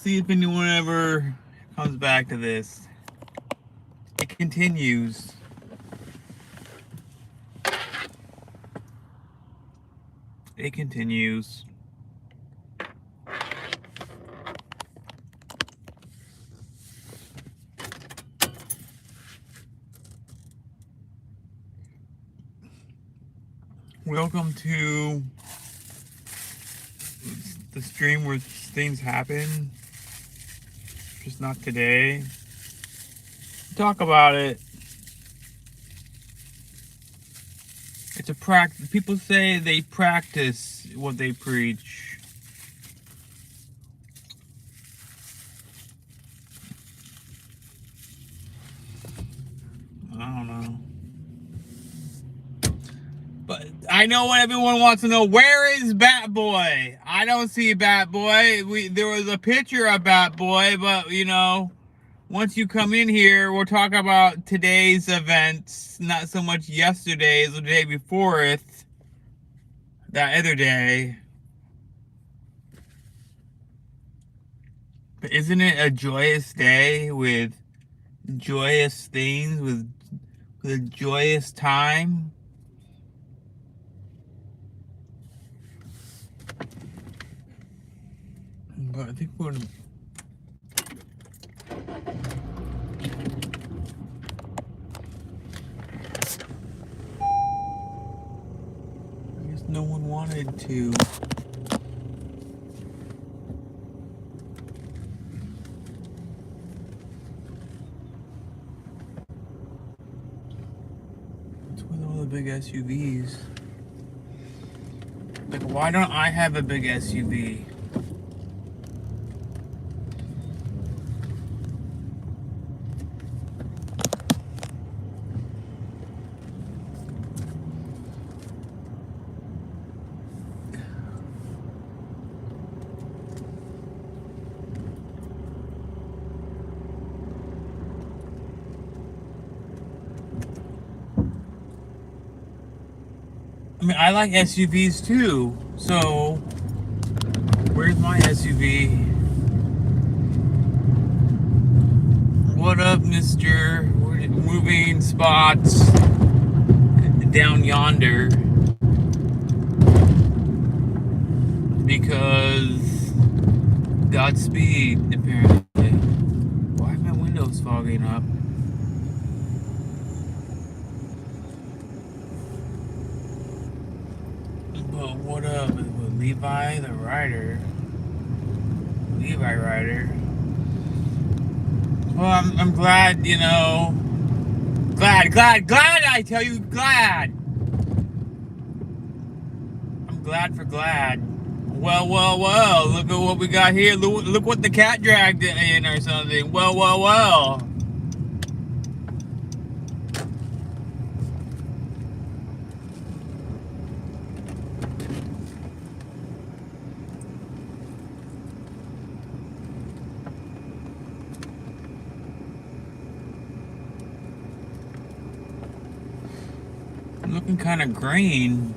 see if anyone ever comes back to this. It continues. It continues. Welcome to the stream where things happen, just not today. Talk about it. It's a practice. People say they practice what they preach. I don't know. But I know what everyone wants to know. Where is Bat Boy? I don't see Bat Boy. There was a picture of Bat Boy, but you know, once you come in here, we'll talk about today's events, not so much yesterday's or the day before it, that other day. But isn't it a joyous day with joyous things, with a joyous time? But I think we're gonna... I guess no one wanted to. What's with all the big SUVs? Like, why don't I have a big SUV? I mean, I like SUVs too, so where's my SUV? What up, mister? We're moving spots down yonder because Godspeed, apparently. Why are my windows fogging up? But what up with Levi the Rider? Levi Rider. Well, I'm glad, you know. Glad, I tell you, glad. I'm glad for glad. Well, look at what we got here. Look what the cat dragged in or something. Well. Looking kind of green.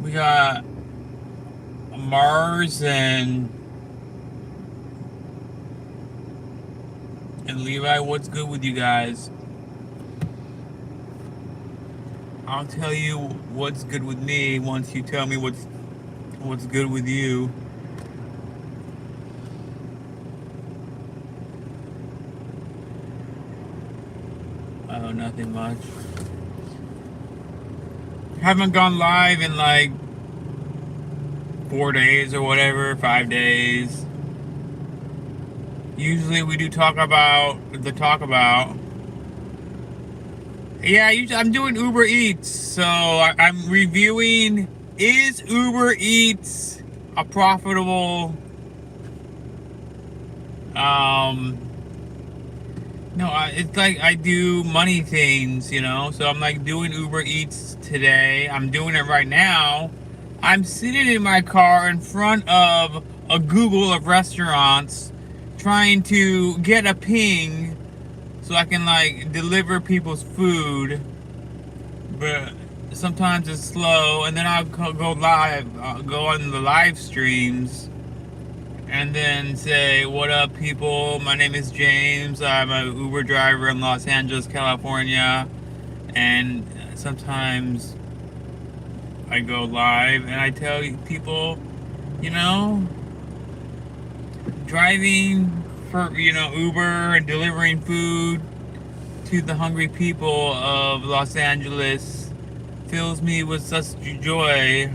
We got Mars and Levi. What's good with you guys? I'll tell you what's good with me once you tell me what's good with you. Oh, nothing much. Haven't gone live in like 4 days or whatever, 5 days. Usually we do talk about. Yeah, I'm doing Uber Eats, so I'm reviewing, is Uber Eats a profitable, no, it's like I do money things, you know, so I'm like doing Uber Eats today. I'm doing it right now. I'm sitting in my car in front of a Google of restaurants trying to get a ping so I can like deliver people's food, but sometimes it's slow, and then I'll go live, go on the live streams and then say, "What up, people? My name is James. I'm an Uber driver in Los Angeles, California." And sometimes I go live and I tell people, you know, driving for, Uber and delivering food to the hungry people of Los Angeles fills me with such joy.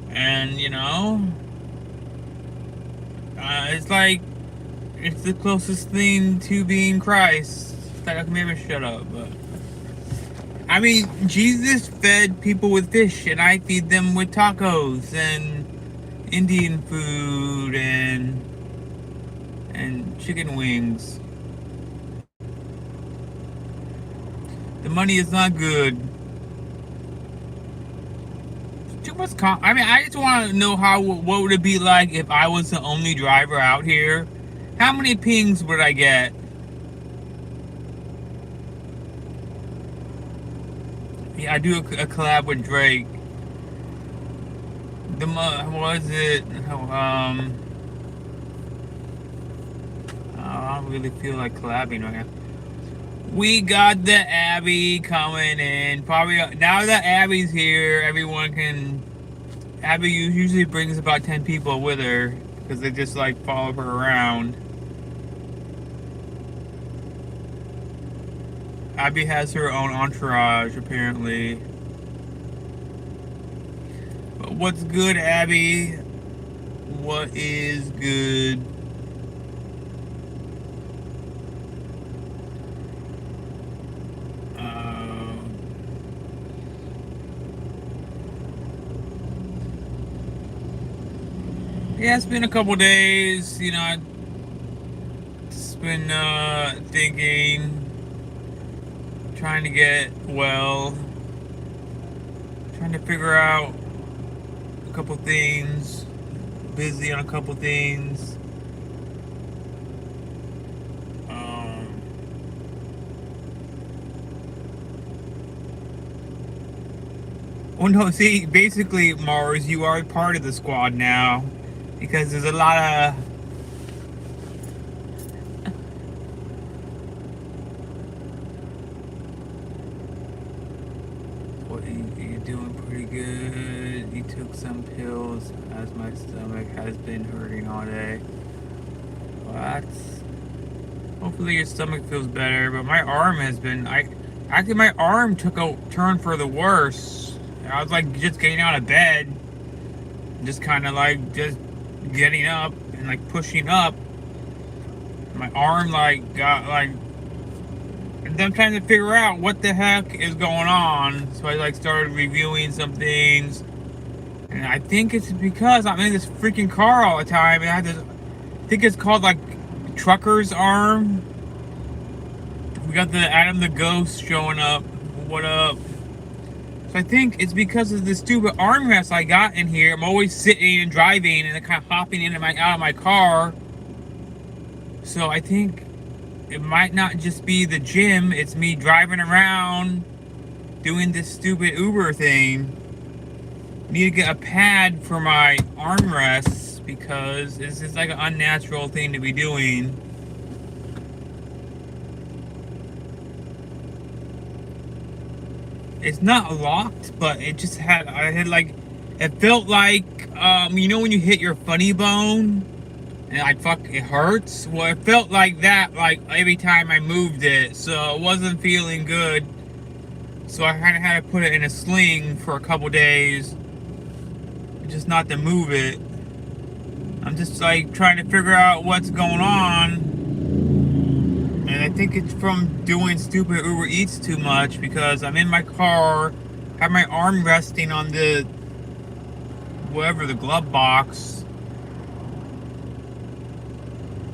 And, it's like, it's the closest thing to being Christ. It's like, I can maybe shut up, but. I mean, Jesus fed people with fish, and I feed them with tacos and Indian food and chicken wings. The money is not good. Too much. I mean, I just want to know what would it be like if I was the only driver out here. How many pings would I get? Yeah, I do a collab with Drake. Was it? I don't really feel like collabing right now. We got the Abby coming in. Probably now that Abby's here, everyone can. Abby usually brings about 10 people with her because they just like follow her around. Abby has her own entourage apparently. But what's good, Abby? What is good? Yeah, it's been a couple days. I just been thinking, trying to get well, trying to figure out a couple things, busy on a couple things. Oh no, see, basically, Mars, you are part of the squad now. Because there's a lot of you're doing pretty good. You took some pills as my stomach has been hurting all day. What? Hopefully your stomach feels better, but my arm has been actually my arm took a turn for the worse. I was like just getting out of bed, just kind of like just getting up and like pushing up, my arm like got like, and then I'm trying to figure out what the heck is going on. So I like started reviewing some things, and I think it's because I'm in this freaking car all the time, and I have this, I think it's called like trucker's arm. We got the Adam the Ghost showing up. What up? So I think it's because of the stupid armrest I got in here. I'm always sitting and driving and kind of hopping in and out of my car. So I think it might not just be the gym. It's me driving around doing this stupid Uber thing. I need to get a pad for my armrests because this is like an unnatural thing to be doing. It's not locked, but it just had, it felt like, when you hit your funny bone, and it hurts? Well, it felt like that, like, every time I moved it, so it wasn't feeling good. So I kind of had to put it in a sling for a couple days, just not to move it. I'm just, like, trying to figure out what's going on. And I think it's from doing stupid Uber Eats too much because I'm in my car, have my arm resting on the glove box,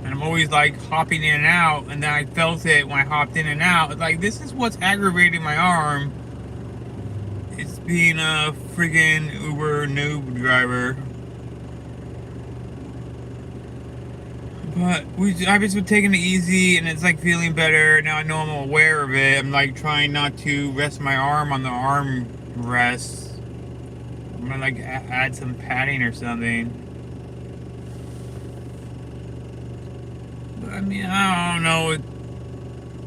and I'm always like hopping in and out, and then I felt it when I hopped in and out. It's like, this is what's aggravating my arm. It's being a friggin' Uber noob driver. But I've just been taking it easy, and it's like feeling better. Now I know I'm aware of it. I'm like trying not to rest my arm on the arm rest. I'm gonna like add some padding or something. I mean, I don't know.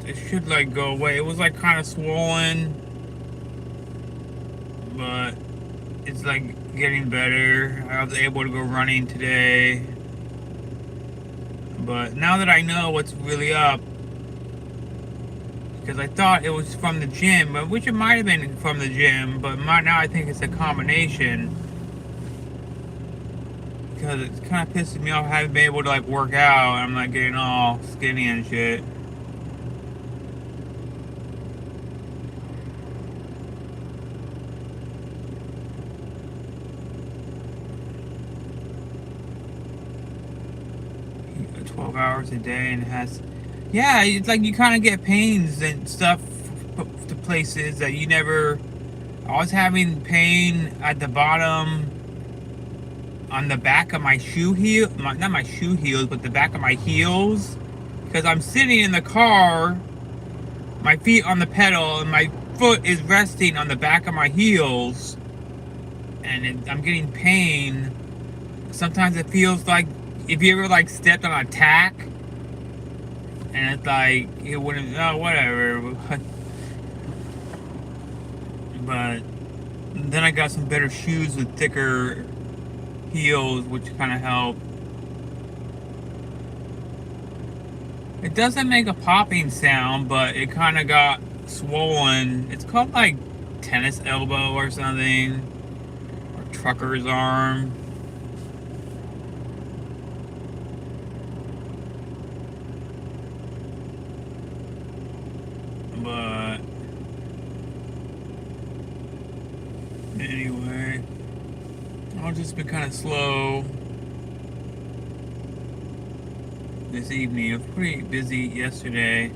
It should like go away. It was like kind of swollen, but it's like getting better. I was able to go running today. But now that I know what's really up, because I thought it was from the gym, which it might have been from the gym, but now I think it's a combination. Because it's kind of pissing me off. I haven't been able to like work out. I'm like getting all skinny and shit. Yeah, 12 hours a day and it has, yeah, it's like you kind of get pains and stuff to places that you never. I was having pain at the bottom on the back of my shoe heel, not my shoe heels, but the back of my heels, because I'm sitting in the car, my feet on the pedal, and my foot is resting on the back of my heels, and I'm getting pain. Sometimes it feels like if you ever like stepped on a tack, and it's like it wouldn't, oh, whatever. But then I got some better shoes with thicker heels, which kind of help. It doesn't make a popping sound, but it kind of got swollen. It's called like tennis elbow or something, or trucker's arm. But anyway, I've just been kind of slow this evening. I was pretty busy yesterday.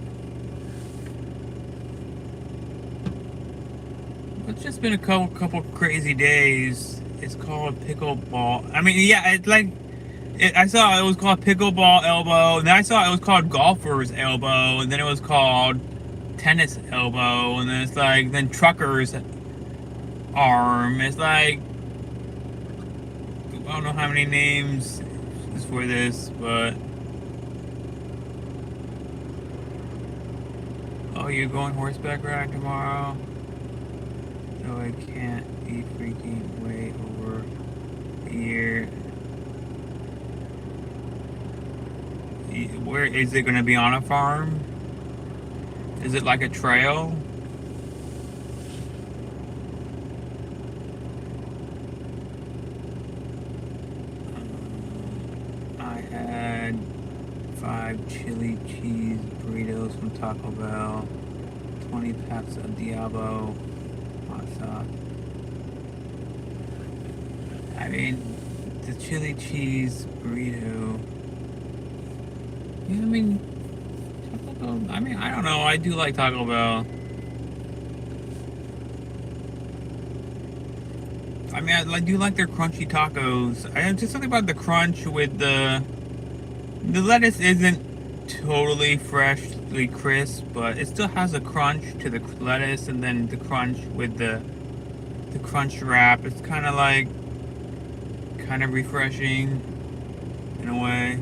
It's just been a couple crazy days. It's called pickleball. I mean, yeah, it's like I saw it was called pickleball elbow, and then I saw it was called golfer's elbow, and then it was called tennis elbow, and then it's like then trucker's arm. It's like I don't know how many names is for this, but oh, you're going horseback riding tomorrow? No, I can't be freaking way over a year. Where is it going to be, on a farm? Is it like a trail? I had 5 chili cheese burritos from Taco Bell, 20 packs of Diablo hot sauce. I mean, the chili cheese burrito. Yeah, I mean, Taco Bell. I mean, I don't know. I do like Taco Bell. I mean, I do like their crunchy tacos. I just something about the crunch with the lettuce isn't totally freshly crisp, but it still has a crunch to the lettuce, and then the crunch with the crunch wrap. It's kind of refreshing in a way.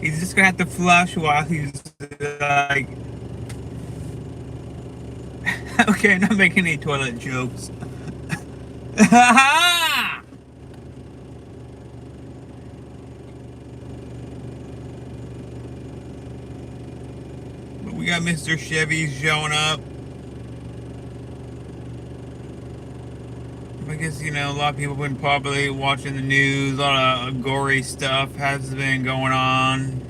He's just gonna have to flush while he's like. Okay, I'm not making any toilet jokes. But we got Mr. Chevy showing up. I guess, a lot of people have been probably watching the news. A lot of gory stuff has been going on.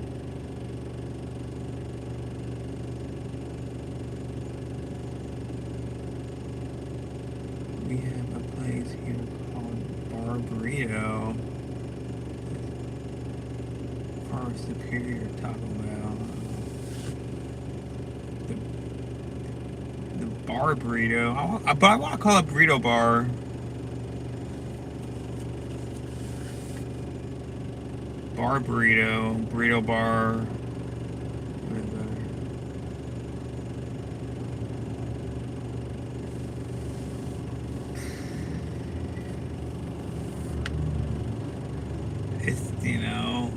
We have a place here called Bar Burrito. Far Superior Taco Bell. The Bar Burrito. But I want to call it Burrito Bar. Bar Burrito Bar. you know,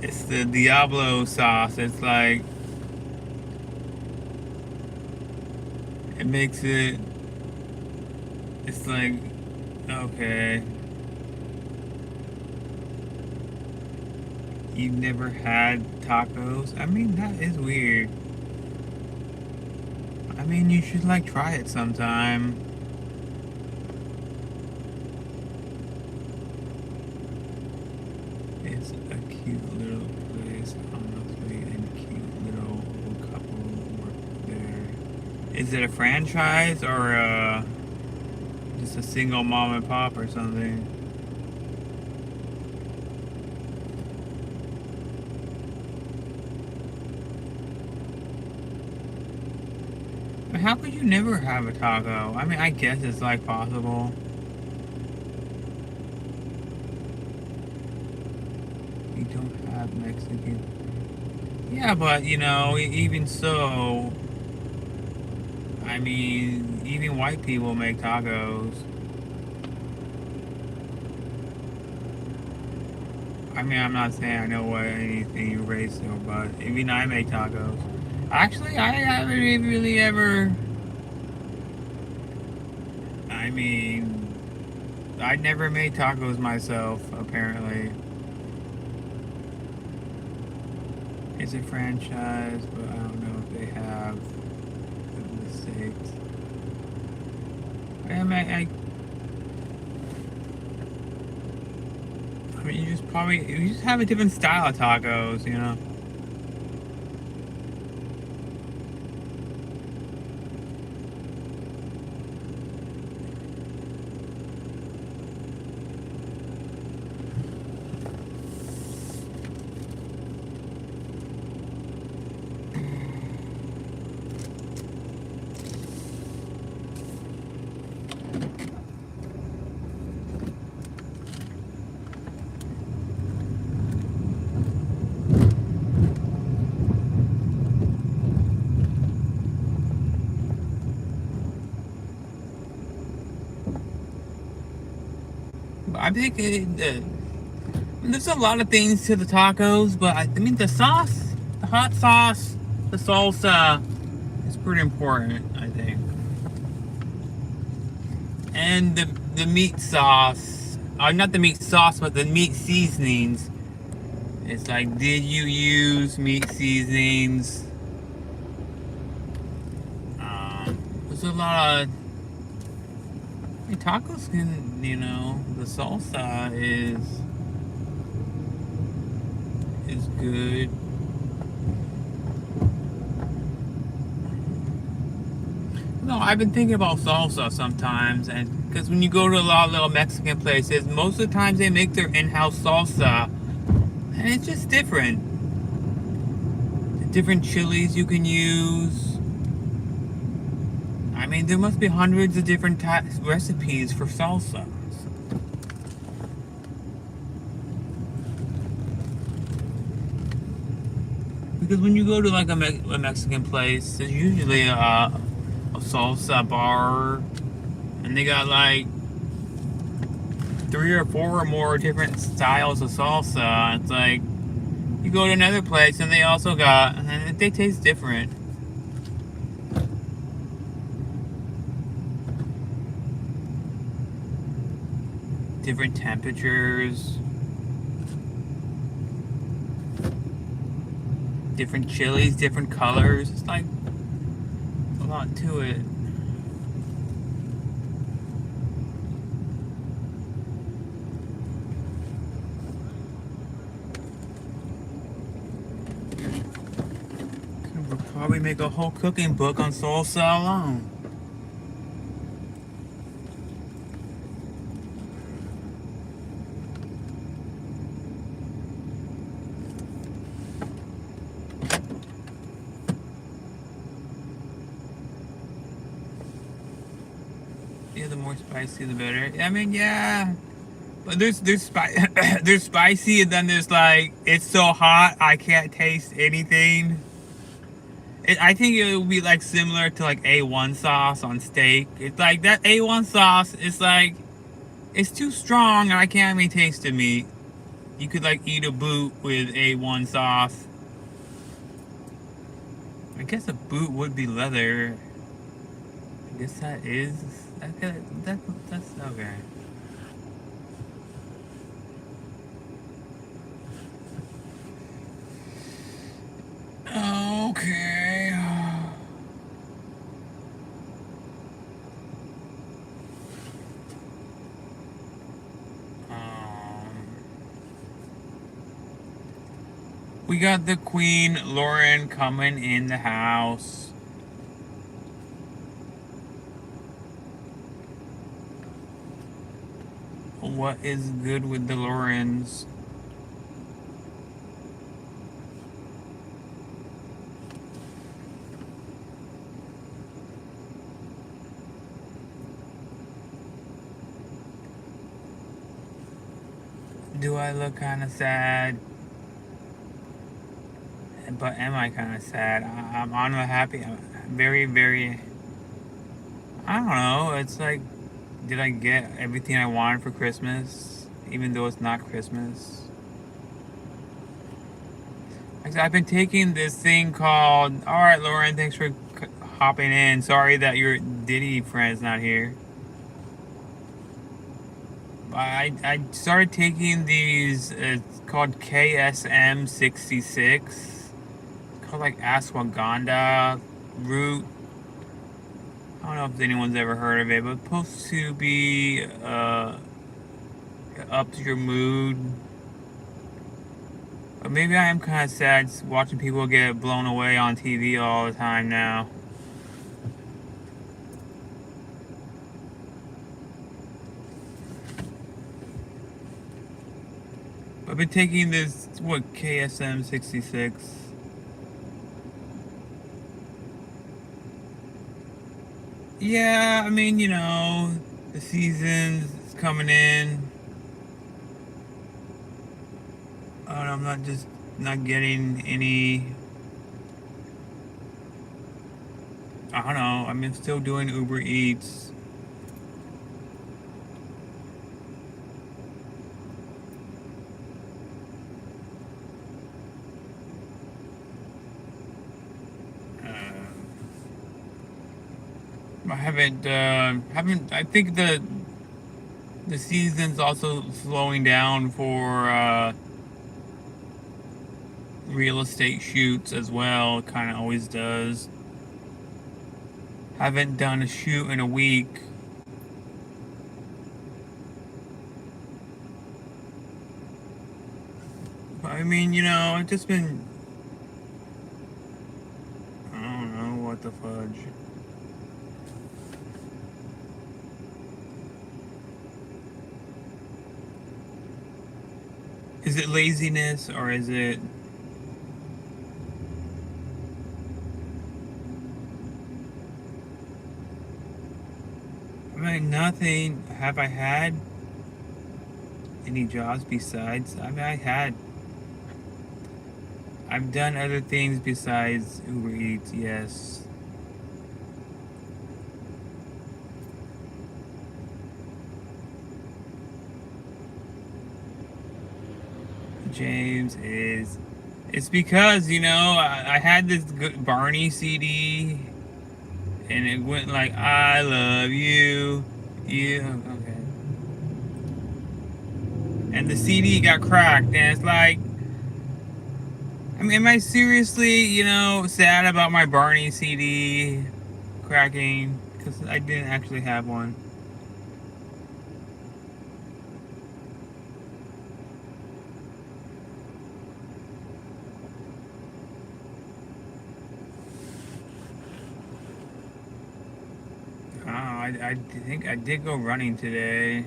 it's the Diablo sauce. It's like, it makes it, it's like, okay, you've never had tacos? I mean, that is weird. I mean, you should like try it sometime. It's a cute little place honestly, and cute little couple work there. Is it a franchise or just a single mom and pop or something? How could you never have a taco? I mean, I guess it's like possible. We don't have Mexican. Yeah, but you know, even so, I mean, even white people make tacos. I mean, I'm not saying I know what anything racial, but even I make tacos. Actually, I haven't really ever. I mean, I never made tacos myself, apparently. It's a franchise, but I don't know if they have in the States. I mean, you just have a different style of tacos, you know? I think there's a lot of things to the tacos, but I mean the sauce, the hot sauce, the salsa is pretty important, I think. And the meat sauce, not the meat sauce, but the meat seasonings. It's like, did you use meat seasonings? There's a lot of tacos can, you know, the salsa is good. No, I've been thinking about salsa sometimes, and because when you go to a lot of little Mexican places, most of the times they make their in-house salsa, and it's just different. The different chilies you can use. I mean, there must be hundreds of different recipes for salsa. Because when you go to like a Mexican place, there's usually a salsa bar, and they got like 3 or 4 or more different styles of salsa. It's like you go to another place and they also got, and they taste different. Different temperatures, different chilies, different colors. It's like a lot to it. Could probably make a whole cooking book on salsa alone. Yeah, the more spicy, the better. I mean, yeah, but there's there's spicy, and then there's like it's so hot I can't taste anything. I think it would be like similar to like A1 sauce on steak. It's like that A1 sauce is like It's too strong and I can't even taste the meat. You could like eat a boot with A1 sauce. I guess a boot would be leather. I guess that is. That's okay. Okay. We got the Queen Lauren coming in the house. What is good with the Laurens? Do I look kind of sad? But am I kind of sad? I'm on a happy, I'm very, very. I don't know. It's like, did I get everything I wanted for Christmas, even though it's not Christmas? I've been taking this thing called. All right, Lauren, thanks for hopping in. Sorry that your Diddy friend's not here. I started taking these. It's called KSM 66. It's called like ashwagandha root. I don't know if anyone's ever heard of it, but it's supposed to be up to your mood. But maybe I am kind of sad watching people get blown away on TV all the time now. I've been taking this, what, KSM 66. Yeah, I mean, the season's coming in. I'm not getting any. I don't know. I'm still doing Uber Eats. I haven't. I think the season's also slowing down for real estate shoots as well. It kind of always does. Haven't done a shoot in a week. But I mean, I've just been. I don't know what the fudge. Is it laziness or is it? I mean, nothing. Have I had any jobs besides? I mean, I've done other things besides Uber Eats, yes. James is. It's because, I had this good Barney CD and it went like, I love you. Okay. And the CD got cracked, and it's like, I mean, am I seriously, sad about my Barney CD cracking? Because I didn't actually have one. Oh, I think I did go running today.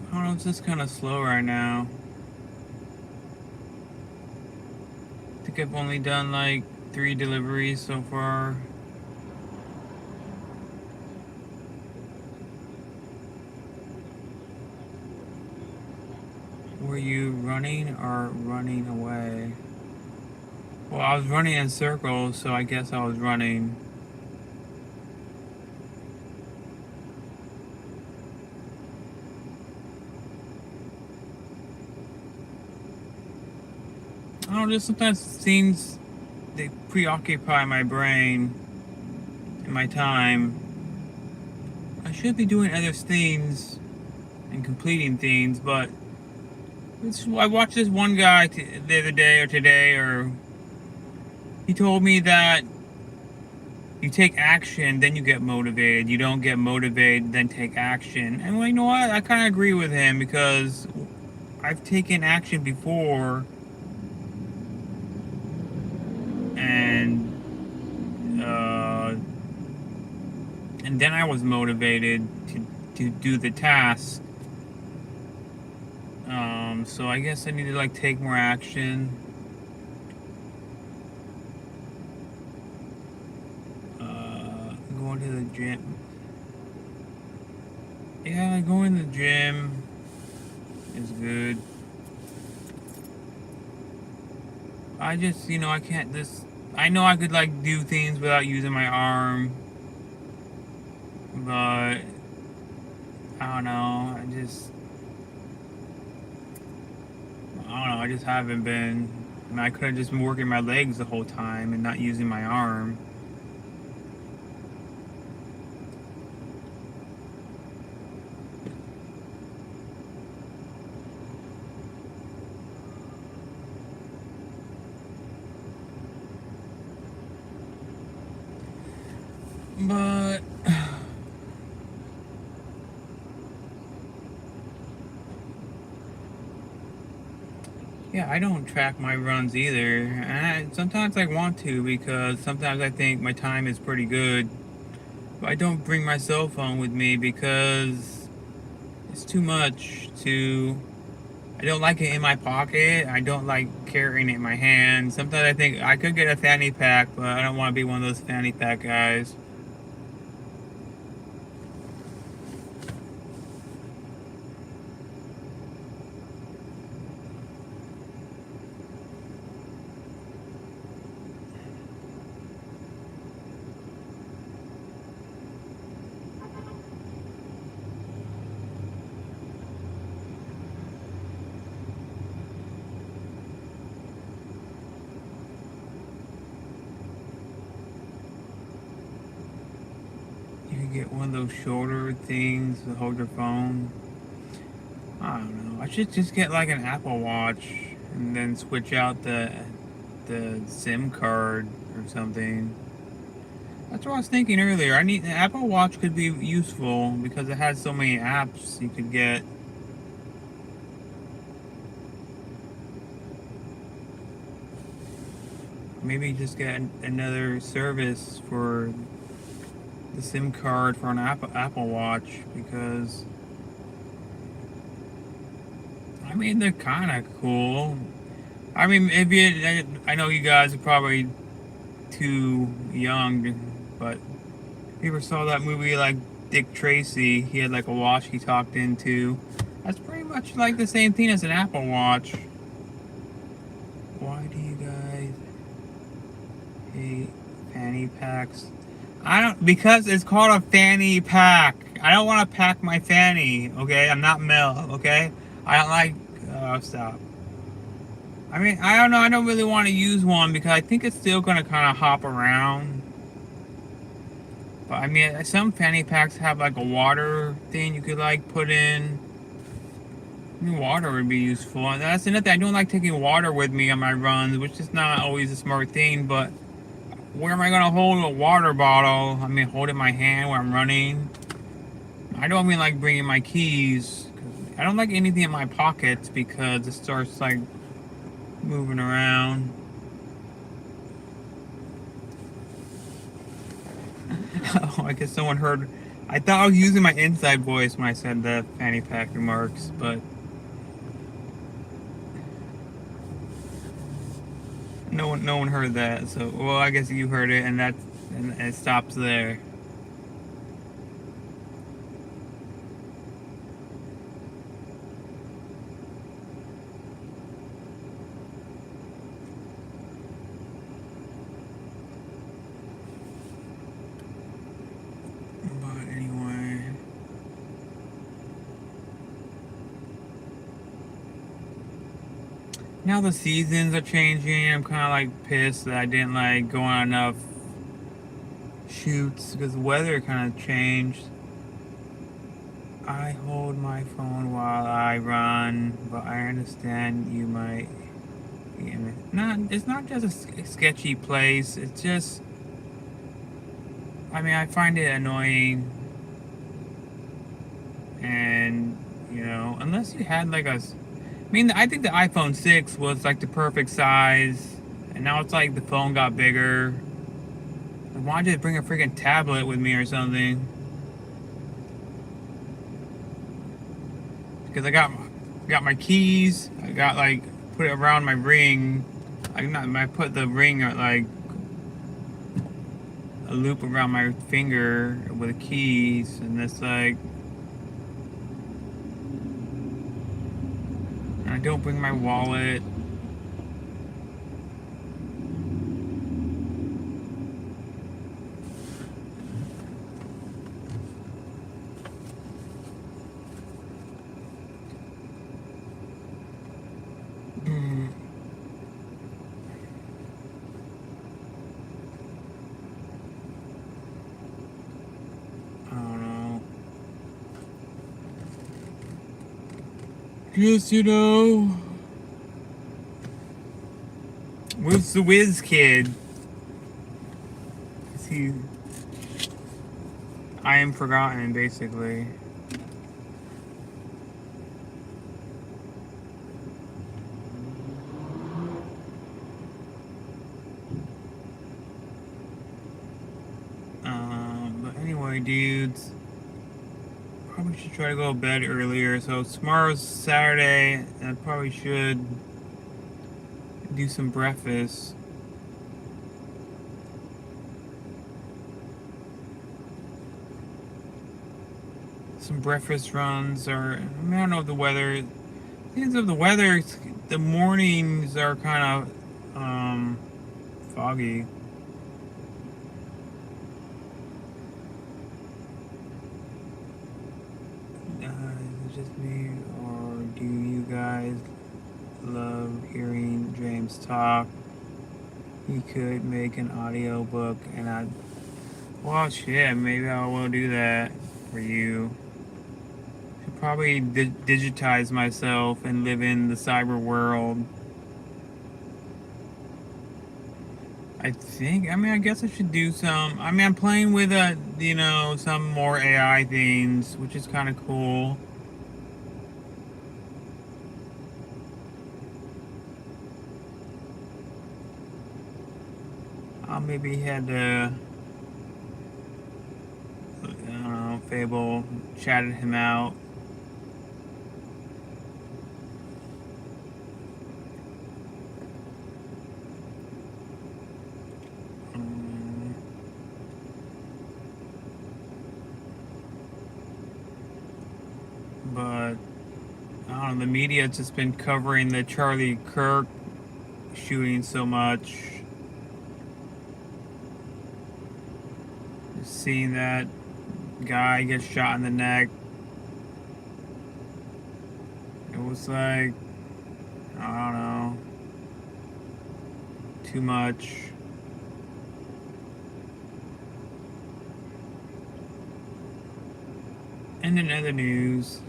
I don't know, it's just kind of slow right now. I think I've only done like 3 deliveries so far. Were you running or running away? Well, I was running in circles, so I guess I was running. I don't know, just sometimes scenes, they preoccupy my brain and my time. I should be doing other things and completing things, but I watched this one guy the other day or today, or he told me that you take action, then you get motivated. You don't get motivated, then take action. And well, you know what? I kind of agree with him because I've taken action before, and and then I was motivated to do the task. So I guess I need to like take more action. Going to the gym. Yeah, going to the gym is good. I just, I can't just. I know I could like do things without using my arm, but I don't know. I just haven't been. I mean, I could have just been working my legs the whole time and not using my arm. But yeah, I don't track my runs either. And sometimes I want to because sometimes I think my time is pretty good. But I don't bring my cell phone with me because it's too much to. I don't like it in my pocket. I don't like carrying it in my hand. Sometimes I think I could get a fanny pack, but I don't want to be one of those fanny pack guys. You can get one of those shoulder things to hold your phone. I don't know. I should just get like an Apple Watch and then switch out the SIM card or something. That's what I was thinking earlier. The Apple Watch could be useful because it has so many apps you could get. Maybe just get another service for the SIM card for an Apple Watch because I mean they're kind of cool. I mean, I know you guys are probably too young, but if you ever saw that movie like Dick Tracy, he had like a watch he talked into. That's pretty much like the same thing as an Apple Watch. Why do you guys hate fanny packs? Because it's called a fanny pack. I don't want to pack my fanny, okay? I'm not Mel, okay? I don't like, stop. I mean, I don't know. I don't really want to use one because I think it's still going to kind of hop around. But I mean, some fanny packs have like a water thing you could like put in. I mean, water would be useful. And that's another thing. I don't like taking water with me on my runs, which is not always a smart thing. But where am I going to hold a water bottle? I mean, hold it in my hand when I'm running. I don't mean like bringing my keys. I don't like anything in my pockets because it starts like moving around. Oh, I guess someone heard. I thought I was using my inside voice when I said the fanny pack remarks, but no one heard that. So, well, I guess you heard it, and it stops there. Now the seasons are changing. I'm kind of like pissed that I didn't like go on enough shoots because the weather kind of changed. I hold my phone while I run, but I understand you might be in it. Not, it's not just a sketchy place. It's just, I mean, I find it annoying, and unless you had like I mean, I think the iPhone 6 was like the perfect size, and now it's like the phone got bigger. Why don't I just bring a freaking tablet with me or something? Because I got my keys. I got like put it around my ring. I put the ring like a loop around my finger with the keys, and it's like I don't bring my wallet. I don't know. Just where's the whiz kid? Is he? I am forgotten, basically. But anyway, dudes, probably should try to go to bed earlier. So tomorrow's Saturday, and I probably should do some breakfast. Some breakfast runs, or I mean, I don't know if the weather. Because of the weather, the mornings are kind of foggy. Is it just me, or do you guys love hearing James talk? He could make an audio book, and well, shit, maybe I will do that for you. Should probably digitize myself and live in the cyber world. I think. I mean, I guess I should do some. I mean, I'm playing with some more AI things, which is kind of cool. I'll maybe head to, I don't know, Fable, chatted him out. But I don't know, the media's just been covering the Charlie Kirk shooting so much. Just seeing that guy get shot in the neck. It was like, I don't know, too much. And in other news,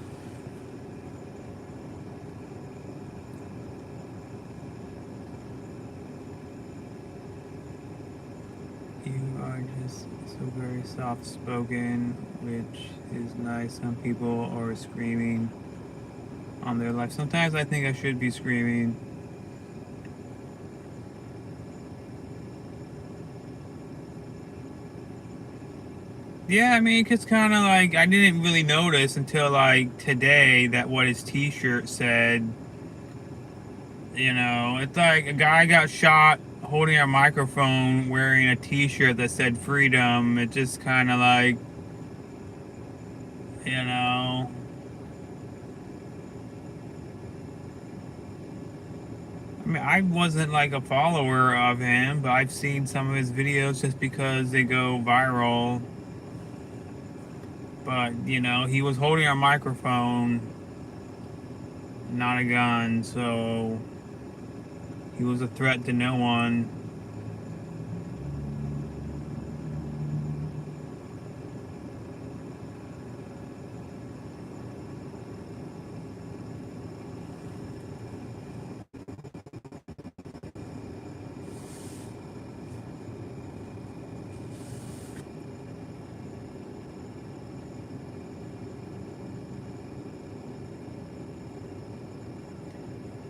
you are just so very soft spoken, which is nice. Some people are screaming on their life. Sometimes I think I should be screaming. Yeah, I mean, it's kind of like I didn't really notice until like today that what his T-shirt said. It's like a guy got shot holding a microphone wearing a T-shirt that said freedom. It just kind of like, you know. I mean, I wasn't like a follower of him, but I've seen some of his videos just because they go viral. But, he was holding a microphone, not a gun, so He was a threat to no one.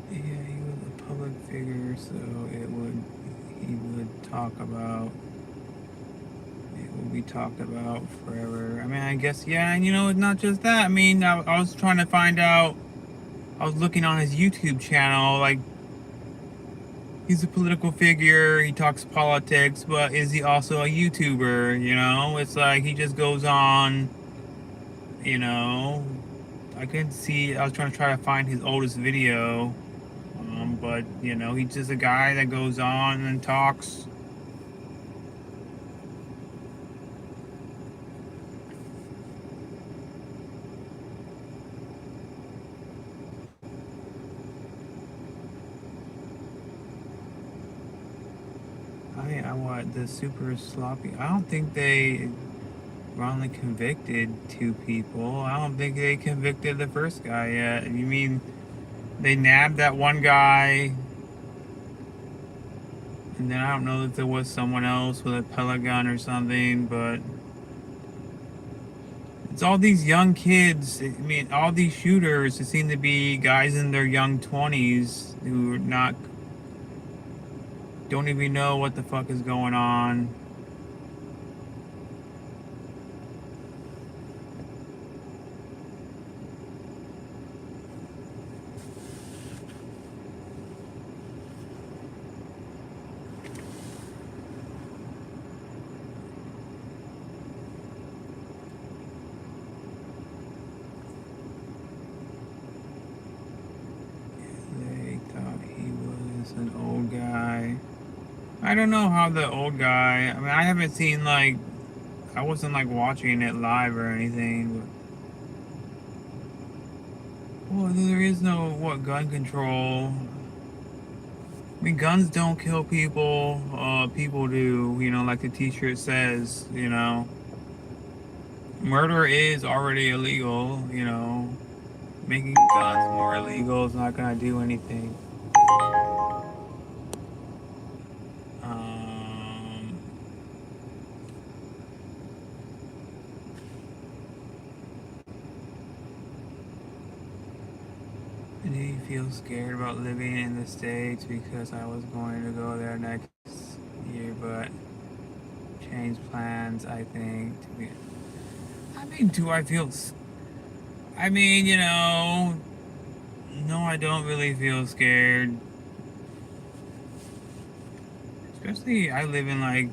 Yeah, he was a public figure, so he would talk about, it would be talked about forever. I mean, I guess, yeah, and it's not just that. I mean, I was trying to find out, I was looking on his YouTube channel, like, he's a political figure, he talks politics, but is he also a YouTuber, It's like he just goes on, you know? I couldn't see, I was trying to find his oldest video. But he's just a guy that goes on and talks. I what the super sloppy. I don't think they wrongly convicted two people. I don't think they convicted the first guy yet. You mean they nabbed that one guy, and then I don't know if there was someone else with a pellet gun or something, but it's all these young kids. I mean, all these shooters. It seem to be guys in their young 20s who are not don't even know what the fuck is going on. They thought he was an old guy. I don't know how the old guy. I mean, I haven't seen I wasn't watching it live or anything. But, well, there is no gun control. I mean, guns don't kill people. People do. Like the T-shirt says. Murder is already illegal. Making guns more illegal is not gonna do anything. Um, Do you feel scared about living in the States? Because I was going to go there next year, but changed plans, I think. I mean, do I feel. I mean, no, I don't really feel scared. Especially, I live in I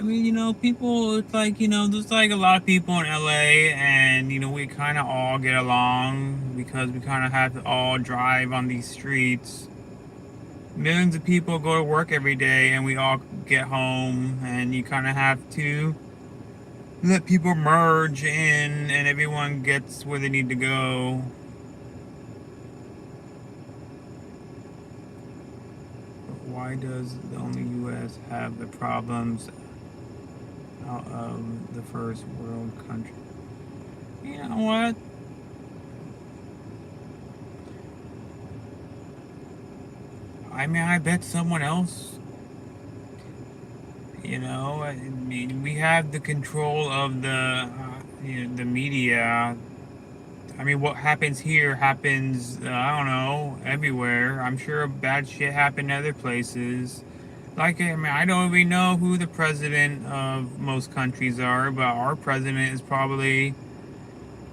mean, people, it's there's a lot of people in LA, and, we kind of all get along because we kind of have to all drive on these streets. Millions of people go to work every day, and we all get home, and you kind of have to let people merge in, and everyone gets where they need to go. But why does the only U.S. have the problems out of the first world country? You know what? I mean, I bet someone else. I mean, we have the control of the media. I mean, what happens here happens, I don't know, everywhere. I'm sure bad shit happened other places. I mean, I don't even know who the president of most countries are, but our president is probably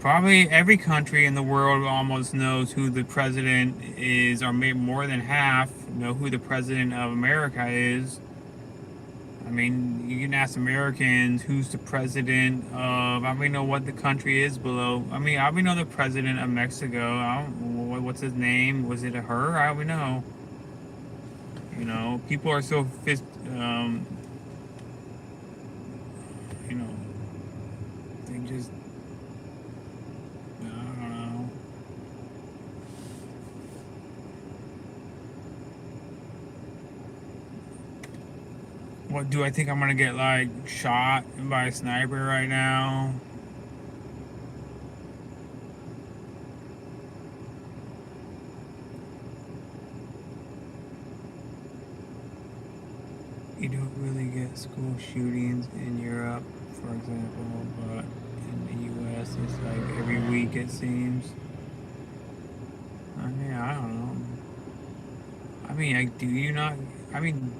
every country in the world almost knows who the president is, or maybe more than half know who the president of America is. I mean, you can ask Americans who's the president of. I don't know what the country is below. I mean, I know the president of Mexico. I don't. What's his name? Was it a her? I don't know. People are so um, you know, they just. I don't know. What do I think I'm gonna get like shot by a sniper right now? You don't really get school shootings in Europe, for example, but in the US it's like every week it seems. I mean, I don't know. I mean, like, do you not? I mean,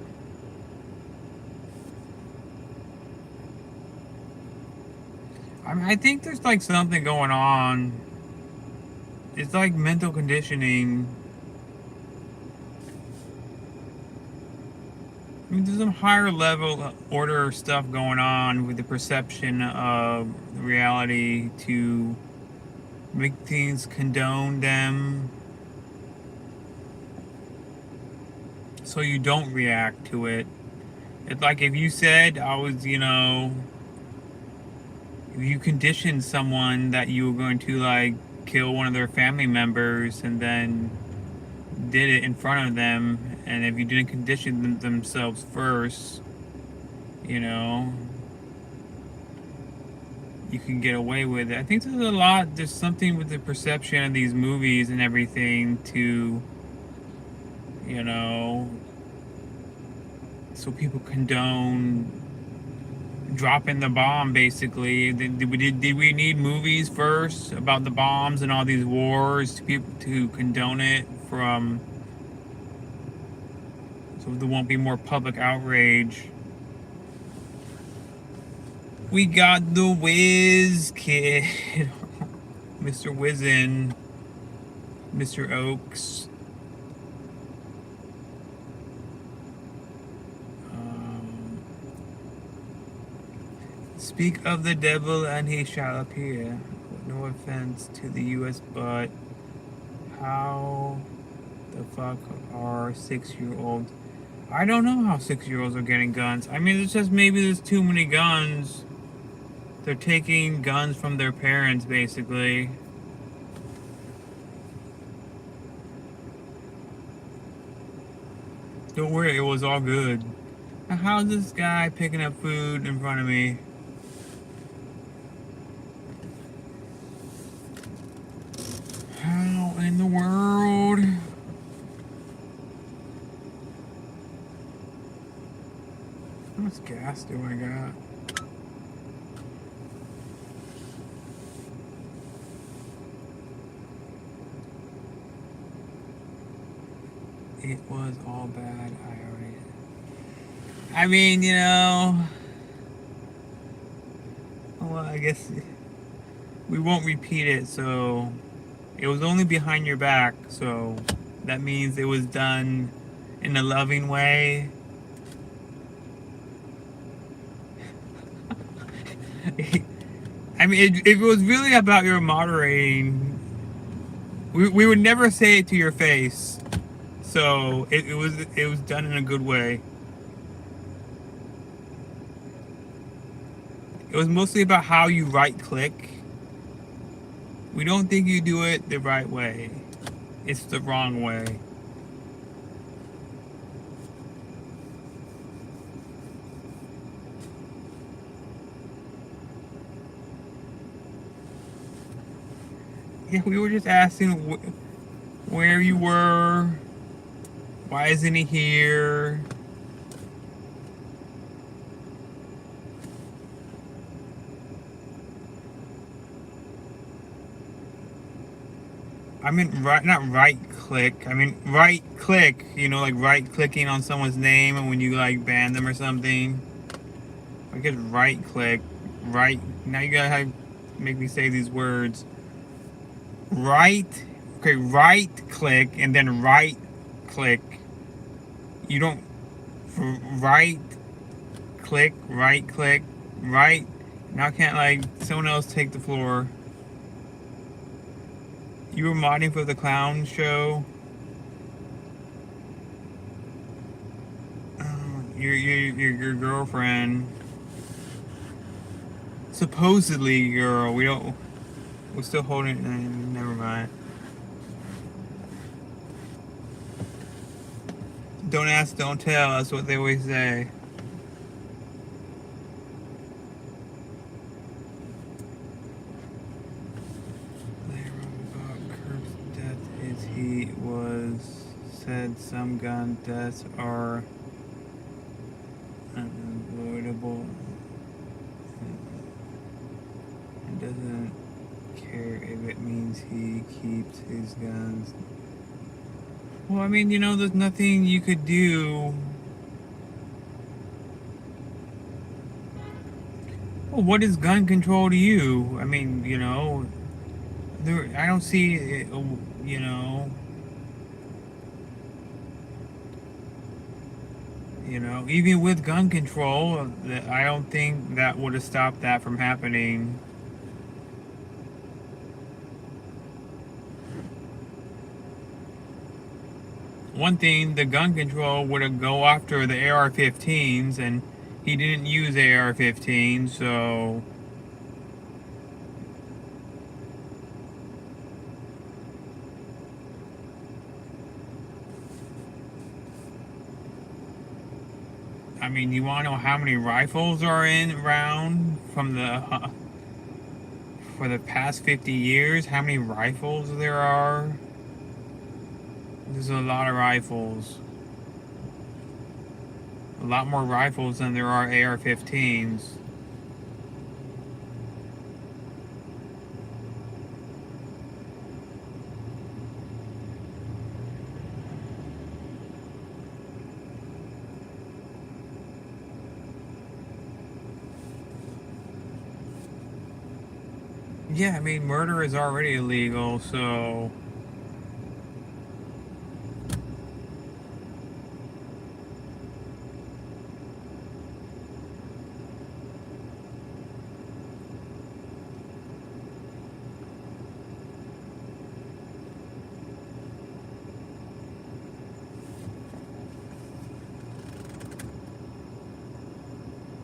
I think there's like something going on. It's like mental conditioning. I mean, there's some higher level order stuff going on with the perception of reality to make things condone them so you don't react to it. It's like if you said I was, if you conditioned someone that you were going to like kill one of their family members and then did it in front of them, and if you didn't condition themselves first, you know, you can get away with it. I think there's something with the perception of these movies and everything to, you know, so people condone dropping the bomb basically. Did we need movies first about the bombs and all these wars to people to condone it from, so there won't be more public outrage? We got the Whiz Kid, Mr. Wizen, Mr. Oaks. Speak of the devil and he shall appear. No offense to the US, but how the fuck are 6-year-olds? I don't know how 6-year-olds are getting guns. I mean, it's just maybe there's too many guns. They're taking guns from their parents, basically. Don't worry, it was all good. Now, how's this guy picking up food in front of me? How in the world? How much gas do I got? It was all bad. I mean, well, I guess we won't repeat it, so it was only behind your back, so that means it was done in a loving way. I mean, if it was really about your moderating, we would never say it to your face. So it was done in a good way. It was mostly about how you right click. We don't think you do it the right way. It's the wrong way. Yeah, we were just asking where you were. Why isn't he here? I mean, not right click. I mean, right click, like right clicking on someone's name and when you like ban them or something. I guess right click. Right. Now you gotta make me say these words. Right. Okay, right click and then right click. You don't. Right click, right click, right. Now can't like someone else take the floor. You were modding for the clown show. Your girlfriend. Supposedly girl. We're still holding it. Never mind. Don't ask, don't tell. That's what they always say. He was said some gun deaths are unavoidable and doesn't care if it means he keeps his guns. Well, I mean, there's nothing you could do. Well, what is gun control to you? I mean, I don't see it, even with gun control, I don't think that would have stopped that from happening. One thing, the gun control would have go after the AR-15s, and he didn't use AR-15, so I mean, you want to know how many rifles are in around for the past 50 years? How many rifles there are? There's a lot of rifles. A lot more rifles than there are AR-15s. Yeah, I mean, murder is already illegal, so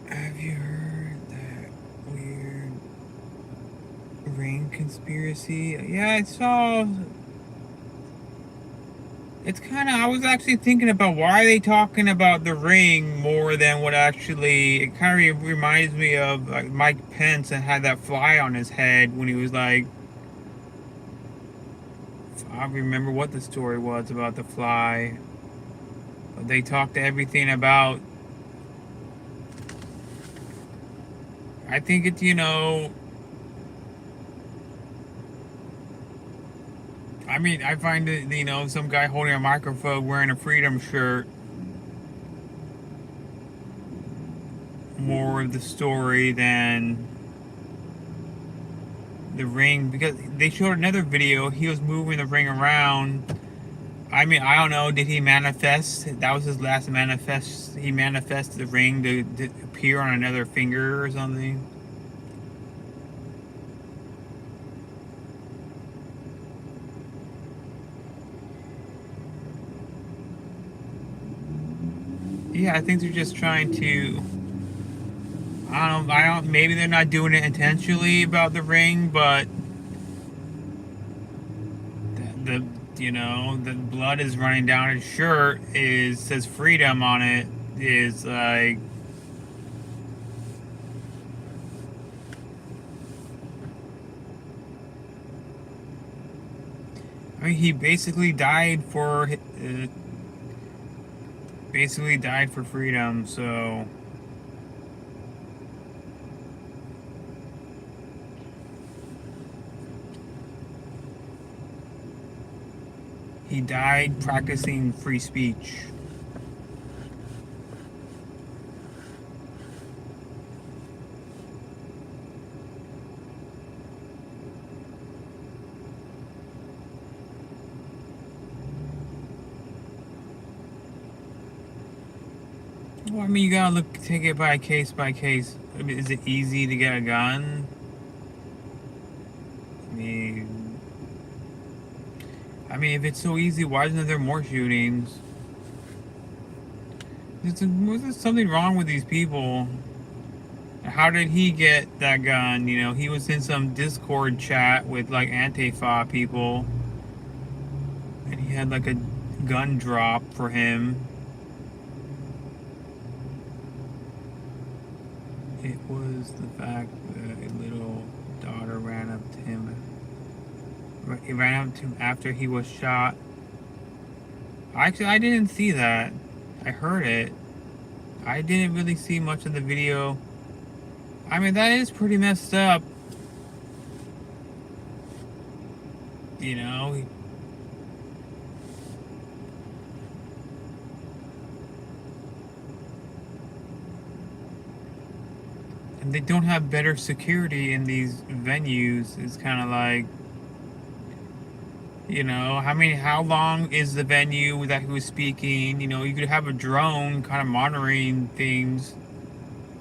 have you heard that weird ring conspiracy? Yeah, I saw. It's kind of. I was actually thinking about why are they talking about the ring more than what actually. It kind of reminds me of like Mike Pence and had that fly on his head when he was like. I don't remember what the story was about the fly. But they talked everything about. I think it's I mean, I find it, some guy holding a microphone wearing a Freedom shirt more of the story than the ring, because they showed another video. He was moving the ring around. I mean, I don't know. Did he manifest? That was his last manifest. He manifested the ring to appear on another finger or something. Yeah, I think they're just trying to. I don't. Maybe they're not doing it intentionally about the ring, but the the blood is running down his shirt. Says freedom on it. Is like. I mean, he basically died for. Basically died for freedom. So. He died practicing free speech. Well, I mean, you gotta take it by case by case. I mean, is it easy to get a gun? I mean, if it's so easy, why isn't there more shootings? Was something wrong with these people? How did he get that gun? He was in some Discord chat with like Antifa people, and he had like a gun drop for him. It was the fact that a little daughter ran He ran up to him after he was shot. Actually, I didn't see that. I heard it. I didn't really see much of the video. I mean, that is pretty messed up. You know? And they don't have better security in these venues. It's kind of like, you know, how long is the venue that he was speaking? You know, you could have a drone kind of monitoring things.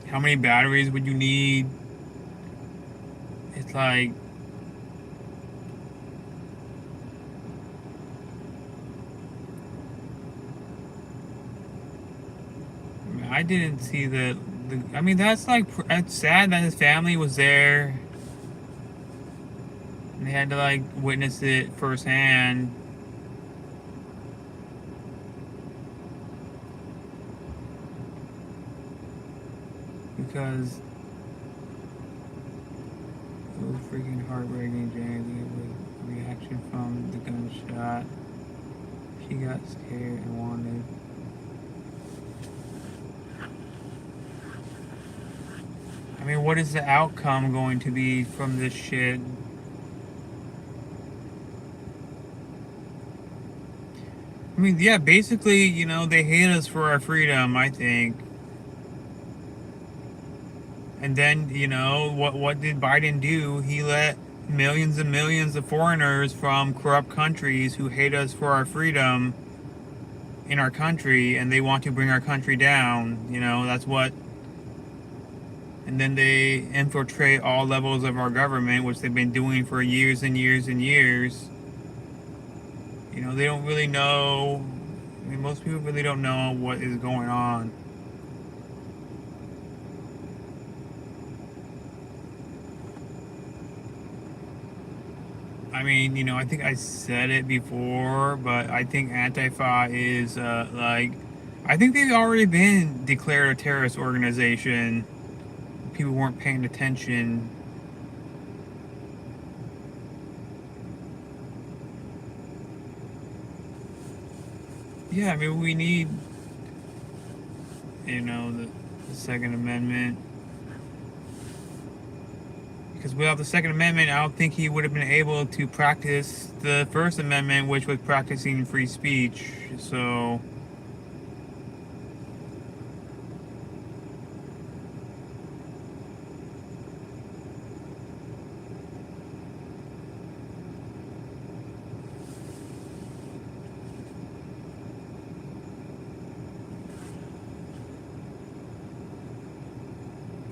How many batteries would you need? It's like, I didn't see I mean, that's sad that his family was there. And they had to like witness it firsthand. Because it was freaking heartbreaking, James. The reaction from the gunshot. She got scared and wanted. I mean, what is the outcome going to be from this shit? I mean, yeah, basically, you know, they hate us for our freedom, I think. And then, you know, what did Biden do? He let millions and millions of foreigners from corrupt countries who hate us for our freedom in our country, and they want to bring our country down. You know, that's what. And then they infiltrate all levels of our government, which they've been doing for years and years and years. You know, they don't really know. I mean, most people really don't know what is going on. I mean, you know, I think I said it before, but I think Antifa is I think they've already been declared a terrorist organization. People weren't paying attention. Yeah, I mean, we need, you know, the Second Amendment. Because without the Second Amendment, I don't think he would have been able to practice the First Amendment, which was practicing free speech. So,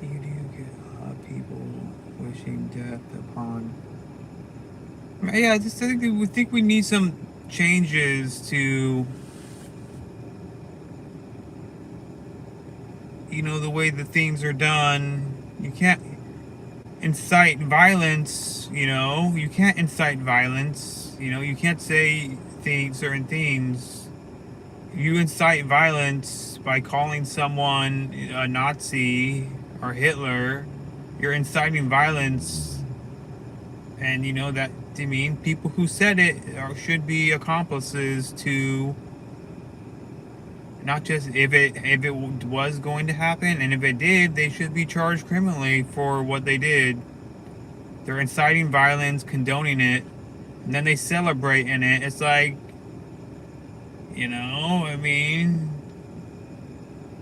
you do get a lot of people wishing death upon. Yeah, I just think we need some changes to, you know, the way that things are done. You can't incite violence. You know, you can't incite violence. You know, you can't say certain things. You incite violence by calling someone a Nazi or Hitler. You're inciting violence, and you know that. I mean, people who said it should be accomplices to, not just if it was going to happen, and if it did, they should be charged criminally for what they did. They're inciting violence, condoning it, and then they celebrate in it. It's like, you know, I mean,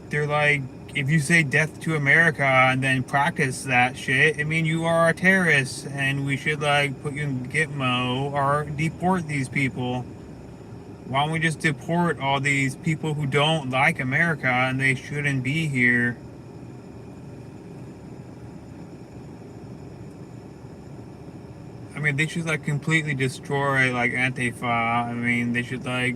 they're like, if you say death to America and then practice that shit, I mean, you are a terrorist, and we should like put you in Gitmo or deport these people. Why don't we just deport all these people who don't like America and they shouldn't be here? I mean, they should like completely destroy like Antifa. I mean, they should like.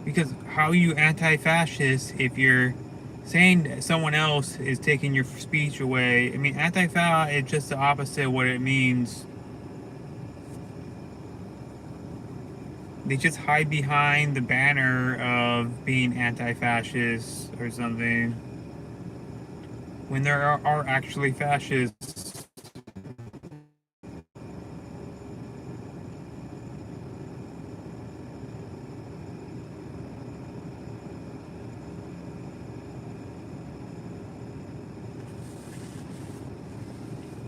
Because how are you anti-fascist if you're saying someone else is taking your speech away? I mean, Antifa is just the opposite of what it means. They just hide behind the banner of being anti-fascist or something when there are actually fascists.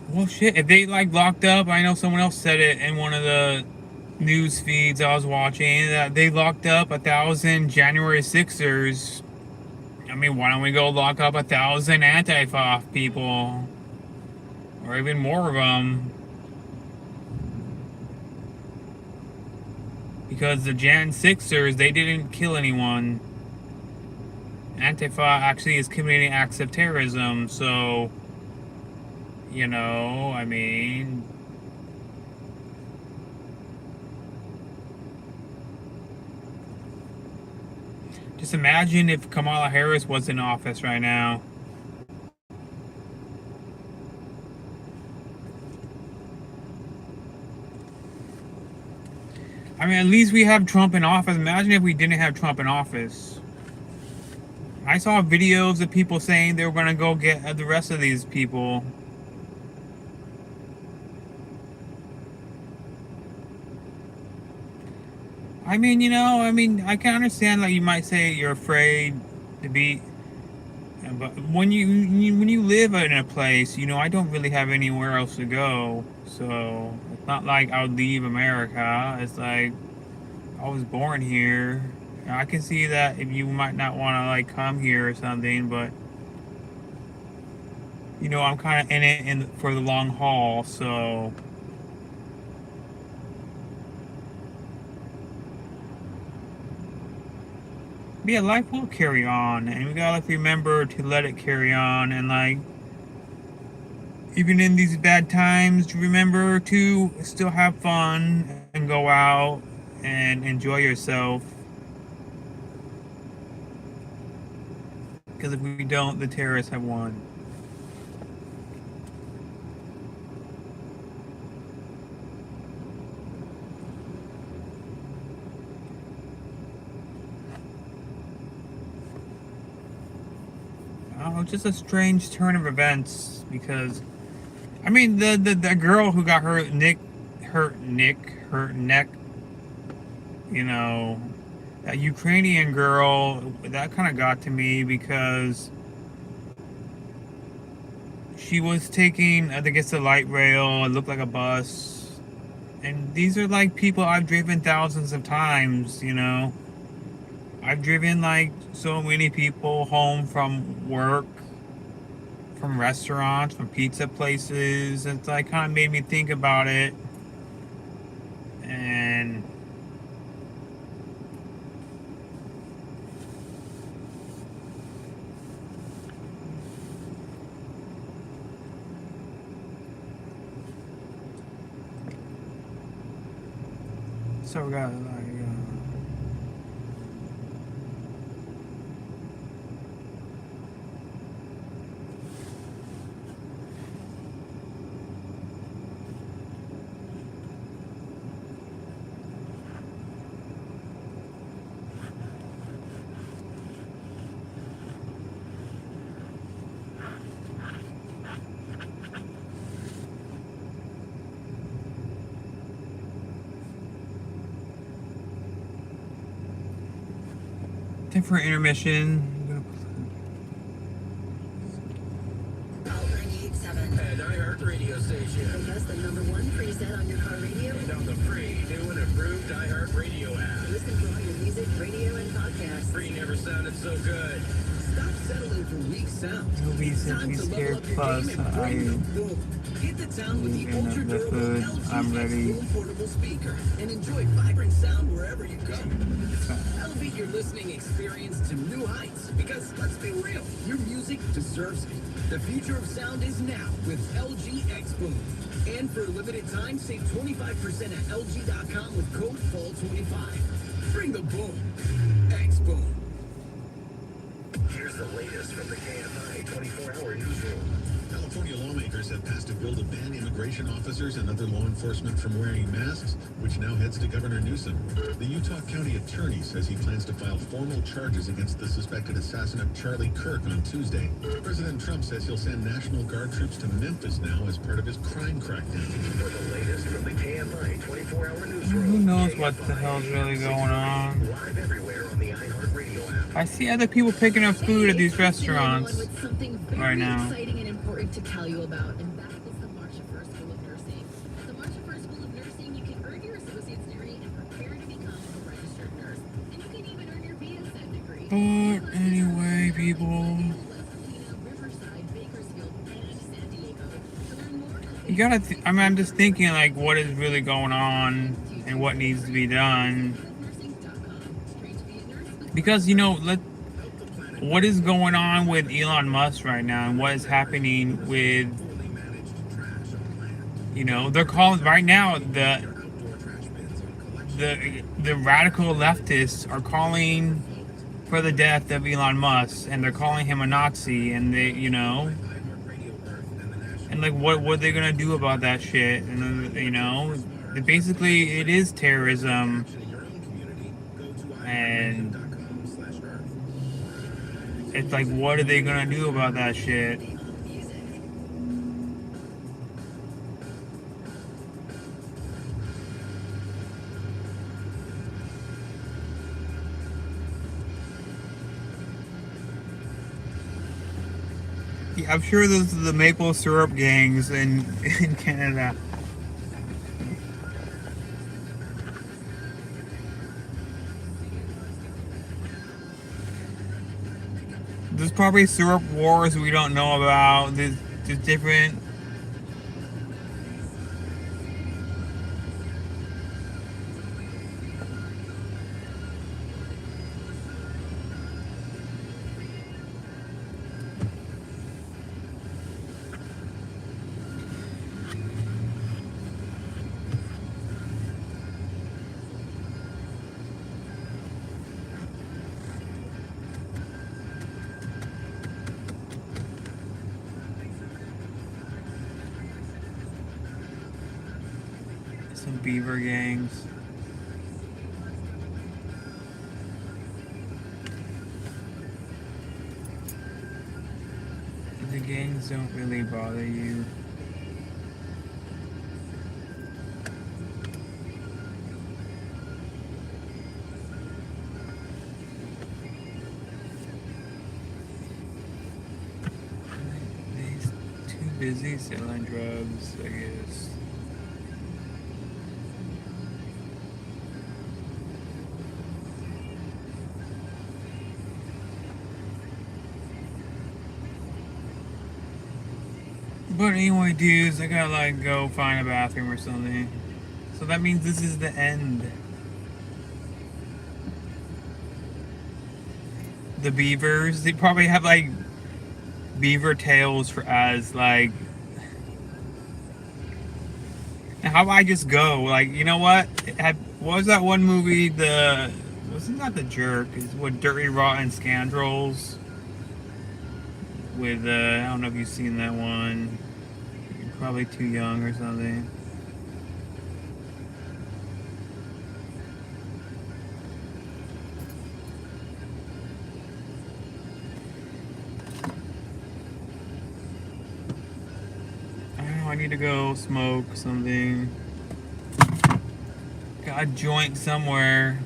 Well, shit, if they like locked up, I know someone else said it in one of the news feeds I was watching that they locked up 1,000 January 6ers. I mean, why don't we go lock up 1,000 Antifa people? Or even more of them. Because the Jan 6ers, they didn't kill anyone. Antifa actually is committing acts of terrorism, so, you know, I mean, just imagine if Kamala Harris was in office right now. I mean, at least we have Trump in office. Imagine if we didn't have Trump in office. I saw videos of people saying they were going to go get the rest of these people. I mean, you know, I can understand that you might say you're afraid to be, but when you live in a place, you know, I don't really have anywhere else to go, so it's not like I would leave America. It's like I was born here. I can see that if you might not want to like come here or something, but you know, I'm kind of in it for the long haul, so. Yeah, life will carry on, and we gotta like remember to let it carry on, and like even in these bad times, remember to still have fun and go out and enjoy yourself. Because if we don't, the terrorists have won. Oh, just a strange turn of events because, I mean, the girl who got her neck, you know, that Ukrainian girl, that kind of got to me because she was taking, I think it's the light rail, it looked like a bus, and these are like people I've driven thousands of times, you know. I've driven like so many people home from work, from restaurants, from pizza places. It's like kind of made me think about it. And so we got like time for intermission. At iHeart Radio Station. And that's the #1 preset on your car radio. And on the free, new and improved iHeart Radio app. Listen for all your music, radio, and podcasts. Free never sounded so good. Stop settling for weak sound. Movies that we scared plus Hit the town with the ultra durable LG I'm ready. X-Boom portable speaker and enjoy vibrant sound wherever you go. Elevate your listening experience to new heights because let's be real, your music deserves it. The future of sound is now with LG X-Boom. And for a limited time, save 25% at LG.com with code FALL25. Bring the boom. X-Boom. Here's the latest from the KFI 24-hour newsroom. California lawmakers have passed a bill to ban immigration officers and other law enforcement from wearing masks, which now heads to Governor Newsom. The Utah County Attorney says he plans to file formal charges against the suspected assassin of Charlie Kirk on Tuesday. President Trump says he'll send National Guard troops to Memphis now as part of his crime crackdown. For the latest from the KMI 24-hour newsroom. Who knows what the hell's really going on? Live everywhere on the iHeartRadio app. I see other people picking up food at these restaurants With something very right now. exciting and important to tell you about, and that is the Marsha First School of Nursing. At the Marsha First School of Nursing, you can earn your associate's degree and prepare to become a registered nurse. And you can even earn your BSN degree. But anyway, people, Riverside, Bakersfield, and San Diego. To learn more, you gotta. I'm just thinking like, what is really going on and what needs to be done. nursing.com. Train to be a nurse with Because what is going on with Elon Musk right now, and what is happening with, they're calling right now the radical leftists are calling for the death of Elon Musk, and they're calling him a Nazi, and and like what are they gonna do about that shit? And basically it is terrorism, and it's like, what are they gonna do about that shit? Yeah, I'm sure those are the maple syrup gangs in Canada. There's probably syrup wars we don't know about. There's different. Some beaver gangs. The gangs don't really bother you. They're too busy selling drugs, I guess. But anyway, dudes, I gotta go find a bathroom or something. So that means this is the end. The beavers, they probably have beaver tails for us. How about I just go? You know what? What was that one movie? Wasn't that The Jerk? It's what, Dirty Rotten Scoundrels? With I don't know if you've seen that one. You're probably too young or something. I don't know, I need to go smoke something. Got a joint somewhere.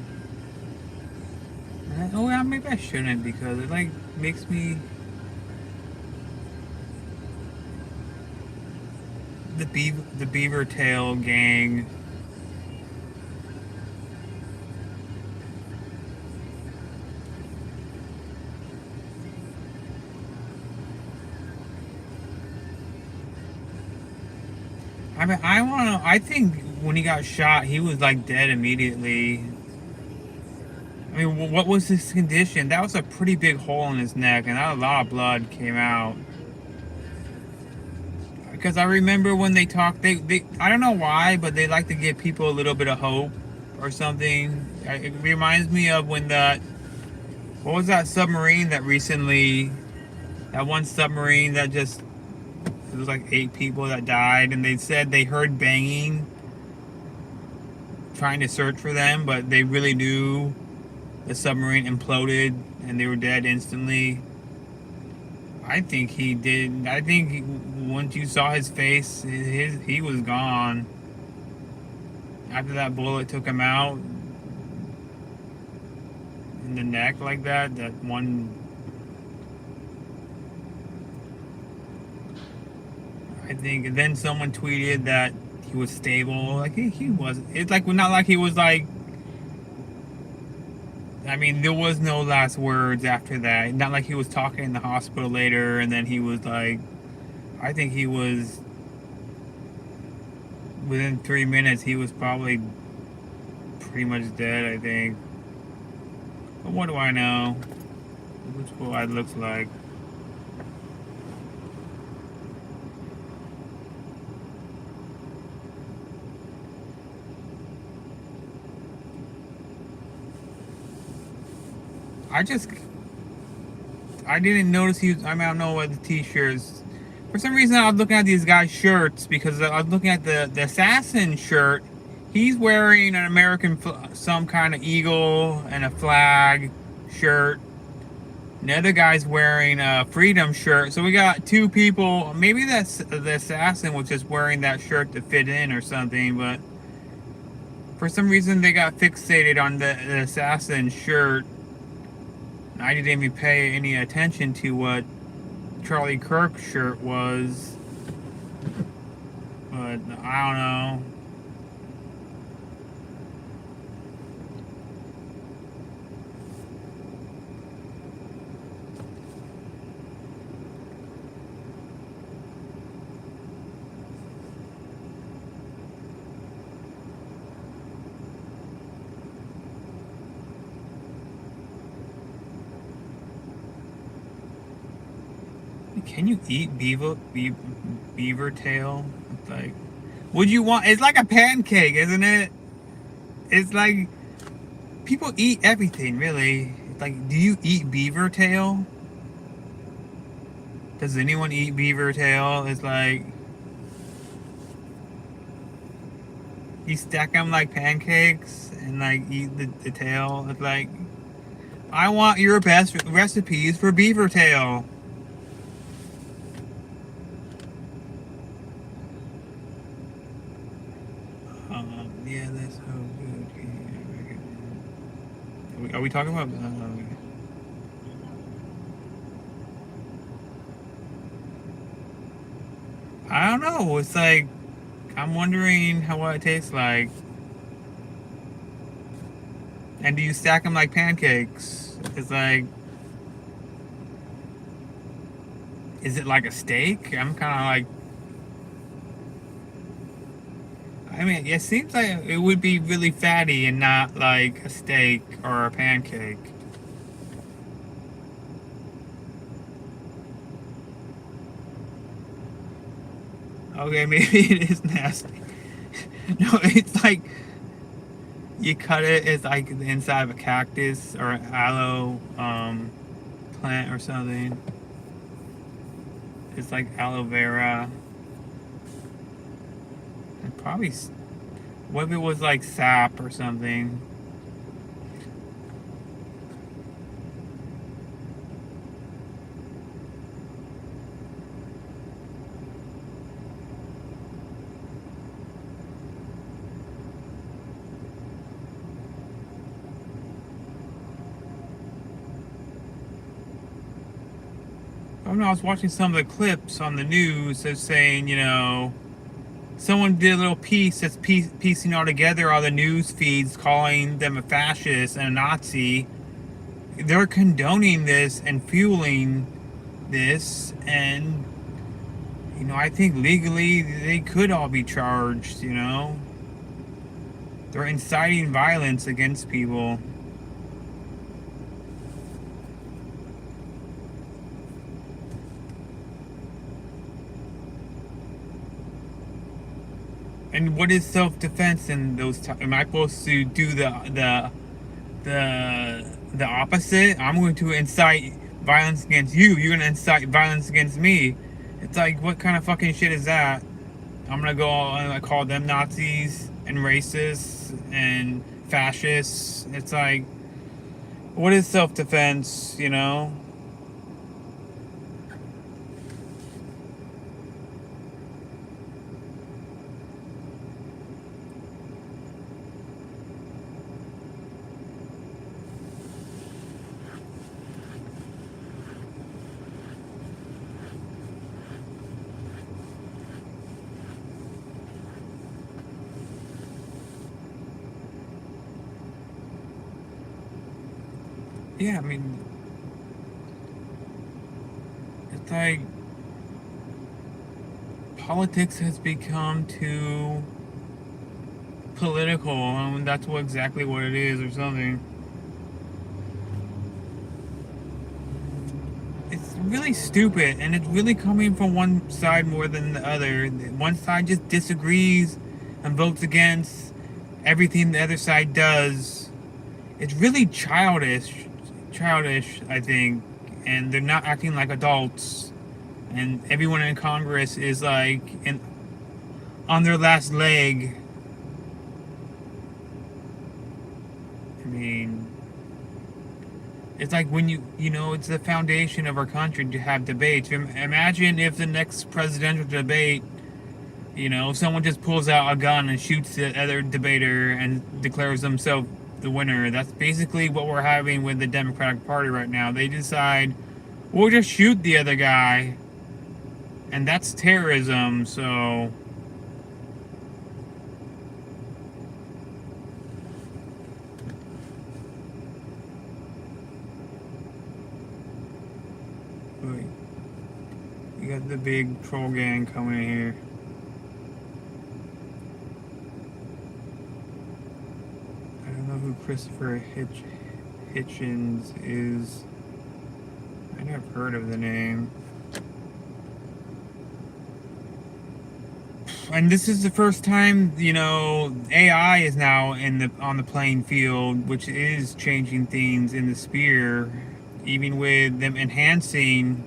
Oh yeah, maybe I shouldn't, because it makes me. The beaver tail gang. I think when he got shot, he was dead immediately. I mean, what was his condition? That was a pretty big hole in his neck, and a lot of blood came out. Because I remember when they talked, they I don't know why, but they like to give people a little bit of hope or something. It reminds me of when what was that submarine that recently, that one submarine that just It was like 8 people that died, and they said they heard banging trying to search for them, but they really knew the submarine imploded and they were dead instantly. I think he did. I think once you saw his face, he was gone. After that bullet took him out in the neck like that, that one. I think, and then someone tweeted that he was stable. Like he was. It's like not like he was like. I mean, there was no last words after that. Not like he was talking in the hospital later, and then he was like. I think he was. Within 3 minutes, he was probably pretty much dead. I think. But what do I know? Which what it looks like. I didn't notice he was, I mean, I don't know what the t-shirts. For some reason, I was looking at these guys' shirts because I was looking at the assassin shirt. He's wearing an American, some kind of eagle and a flag shirt. And the other guy's wearing a freedom shirt. So we got 2 people. Maybe that's the assassin was just wearing that shirt to fit in or something, but for some reason they got fixated on the assassin shirt. I didn't even pay any attention to what Charlie Kirk's shirt was, but I don't know. Can you eat beaver tail? It's like, would you want? It's like a pancake, isn't it? It's like people eat everything, really. It's like, do you eat beaver tail? Does anyone eat beaver tail? It's like you stack them like pancakes and like eat the tail. It's like, I want your best recipes for beaver tail. Yeah, that's so good. Are we talking about? I don't know. It's like I'm wondering what it tastes like. And do you stack them like pancakes? It's like, is it like a steak? I'm kind of like. I mean, it seems like it would be really fatty and not like a steak or a pancake. Okay, maybe it is nasty. No, it's like you cut it, it's like the inside of a cactus or an aloe plant or something. It's like aloe vera. And probably, what if it was like sap or something? I know, I was watching some of the clips on the news that's saying, you know, someone did a little piece that's piecing all together all the news feeds, calling them a fascist and a Nazi. They're condoning this and fueling this, and you know, I think legally they could all be charged. You know, they're inciting violence against people. And what is self-defense in those? Am I supposed to do the opposite? I'm going to incite violence against you. You're going to incite violence against me. It's like, what kind of fucking shit is that? I'm gonna go and call them Nazis and racists and fascists. It's like, what is self-defense, you know? Yeah, I mean, it's like politics has become too political. I mean, that's exactly what it is, or something. It's really stupid, and it's really coming from one side more than the other. One side just disagrees and votes against everything the other side does. It's really childish, I think, and they're not acting like adults. And everyone in Congress is like on their last leg. I mean, it's like when you know, it's the foundation of our country to have debates. Imagine if the next presidential debate, you know, someone just pulls out a gun and shoots the other debater and declares themselves the winner. That's basically what we're having with the Democratic Party right now. They decide, we'll just shoot the other guy, and that's terrorism. So wait, you got the big troll gang coming in here. I don't know who Christopher Hitchens is. I never heard of the name. And this is the first time, you know, AI is now on the playing field, which is changing things in the sphere, even with them enhancing.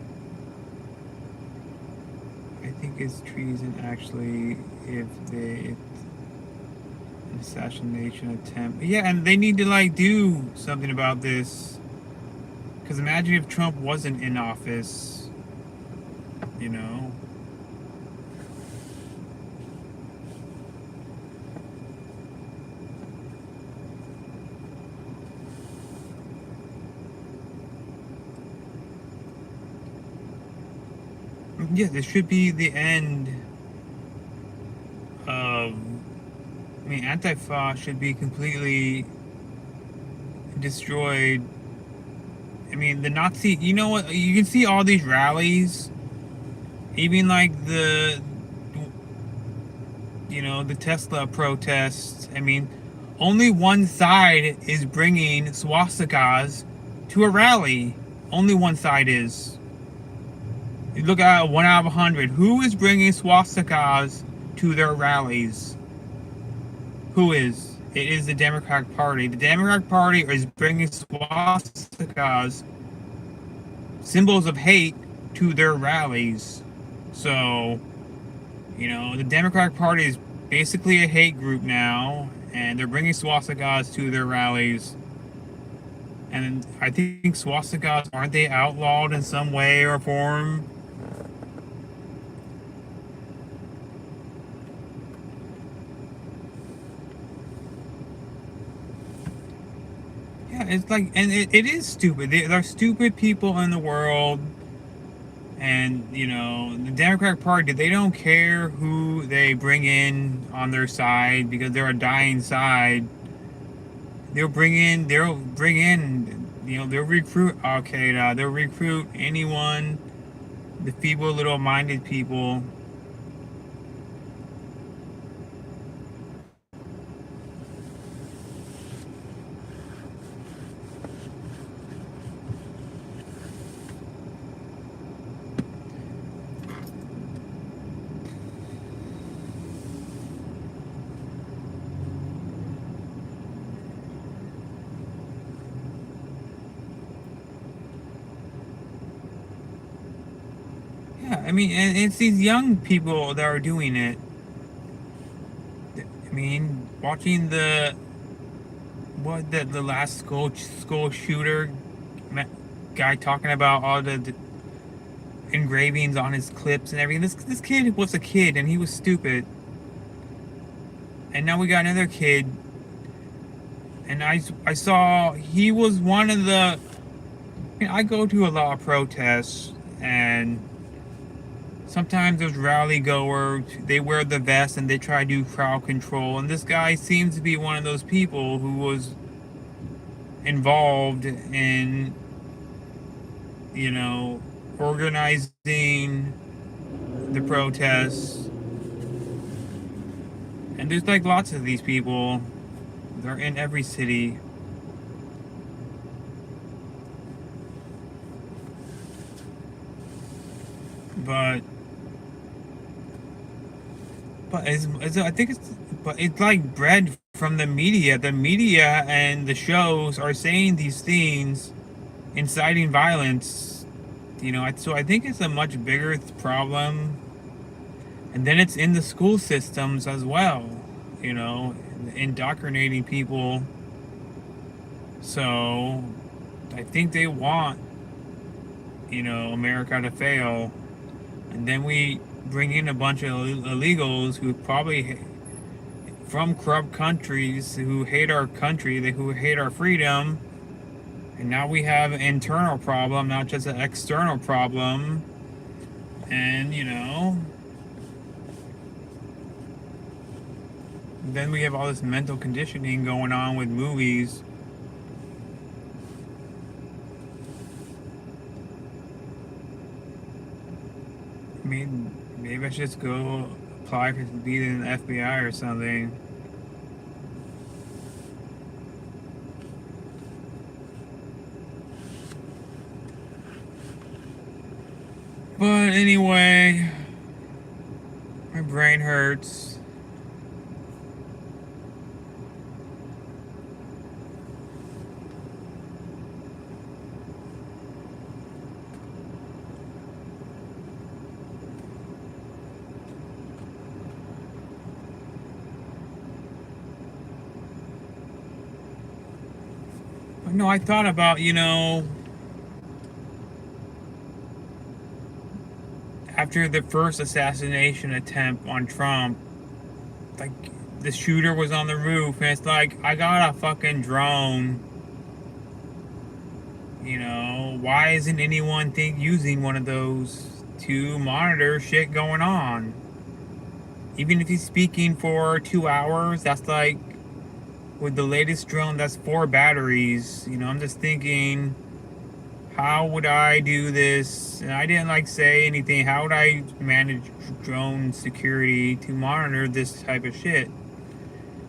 I think it's treason actually if an assassination attempt. Yeah, and they need to like do something about this. Because imagine if Trump wasn't in office, you know. Yeah, this should be the end of. I mean, Antifa should be completely destroyed. I mean, the Nazi. You know what? You can see all these rallies, even like you know, the Tesla protests. I mean, only one side is bringing swastikas to a rally. Only one side is. You look at 1 out of 100. Who is bringing swastikas to their rallies? Who is? It is the Democratic Party. The Democratic Party is bringing swastikas, symbols of hate, to their rallies. So, you know, the Democratic Party is basically a hate group now, and they're bringing swastikas to their rallies. And I think swastikas, aren't they outlawed in some way or form? Yeah, it's like, and it is stupid. There are stupid people in the world, and, you know, the Democratic Party, they don't care who they bring in on their side because they're a dying side. They'll bring in, you know, they'll recruit Al-Qaeda, they'll recruit anyone, the feeble little minded people. Yeah, I mean, and it's these young people that are doing it. I mean, watching the last school shooter guy talking about all the engravings on his clips and everything. This kid was a kid and he was stupid. And now we got another kid, and I saw he was one of the. I mean, I go to a lot of protests, and sometimes there's rally goers. They wear the vest and they try to do crowd control. And this guy seems to be one of those people who was involved in, you know, organizing the protests. And there's like lots of these people. They're in every city. But I think it's like bred from the media. The media and the shows are saying these things, inciting violence. You know, so I think it's a much bigger problem. And then it's in the school systems as well, you know, indoctrinating people. So I think they want, you know, America to fail. And then we bring in a bunch of illegals who probably from corrupt countries who hate our country, who hate our freedom. And now we have an internal problem, not just an external problem. And, you know, then we have all this mental conditioning going on with movies. I mean, maybe I should just go apply for to be in the FBI or something. But anyway, my brain hurts. No, I thought about, you know, after the first assassination attempt on Trump, like, the shooter was on the roof, and it's like, I got a fucking drone. You know, why isn't anyone using one of those to monitor shit going on? Even if he's speaking for 2 hours, that's like, with the latest drone, that's 4 batteries. You know, I'm just thinking, how would I do this? And I didn't like say anything. How would I manage drone security to monitor this type of shit?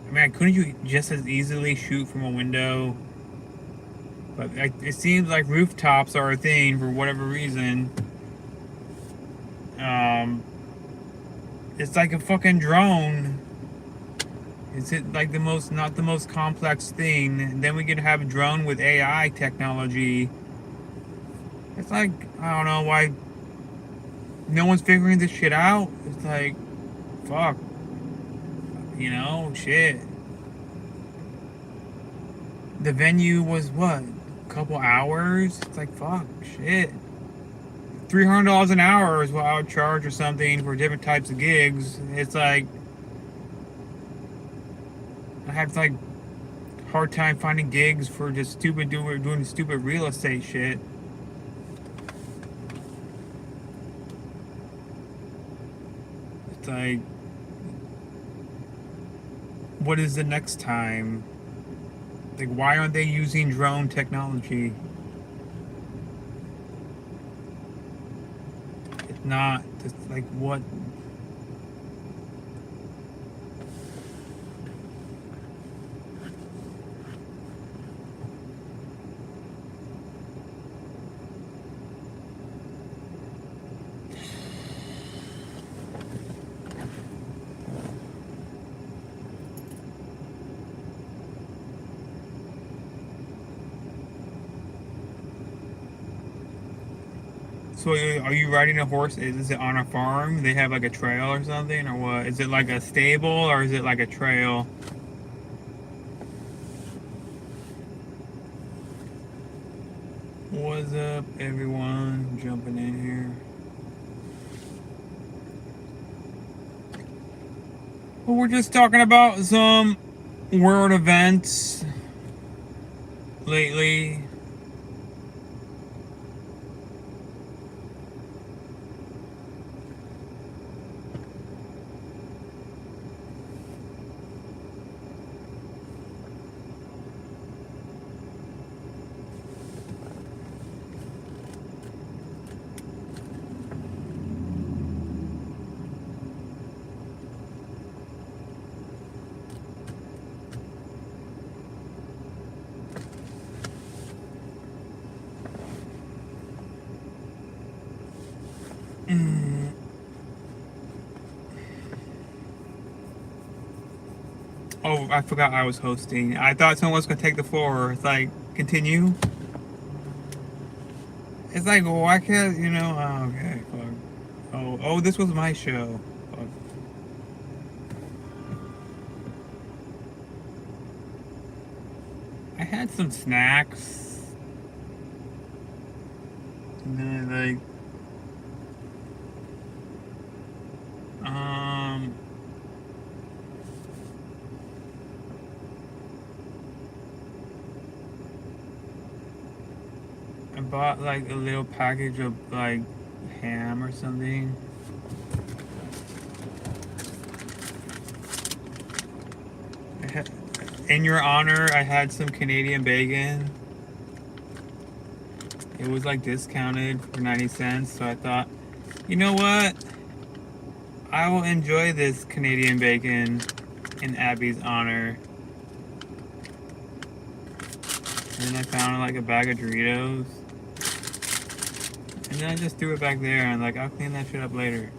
I mean, couldn't you just as easily shoot from a window? But it seems like rooftops are a thing for whatever reason. It's like a fucking drone. Is it like not the most complex thing? And then we could have a drone with AI technology. It's like, I don't know why no one's figuring this shit out. It's like, fuck. You know, shit. The venue was what? A couple hours? It's like, fuck, shit. $300 an hour is what I would charge or something for different types of gigs. It's like, I have like hard time finding gigs for just doing stupid real estate shit. It's like, what is the next time? Like, why aren't they using drone technology? It's not just like what. So are you riding a horse? Is it on a farm? They have like a trail or something, or what? Is it like a stable or is it like a trail? What's up, everyone? Jumping in here. Well, we're just talking about some world events lately. Oh, I forgot I was hosting. I thought someone was gonna take the floor. It's like, continue. It's like, well, why can't you know? Oh, okay, fuck. Oh, this was my show. Fuck. I had some snacks. And then like, I bought like a little package of like ham or something. In your honor, I had some Canadian bacon. It was like discounted for 90 cents, so I thought, you know what? I will enjoy this Canadian bacon in Abby's honor. And then I found like a bag of Doritos. And then I just threw it back there and like, I'll clean that shit up later.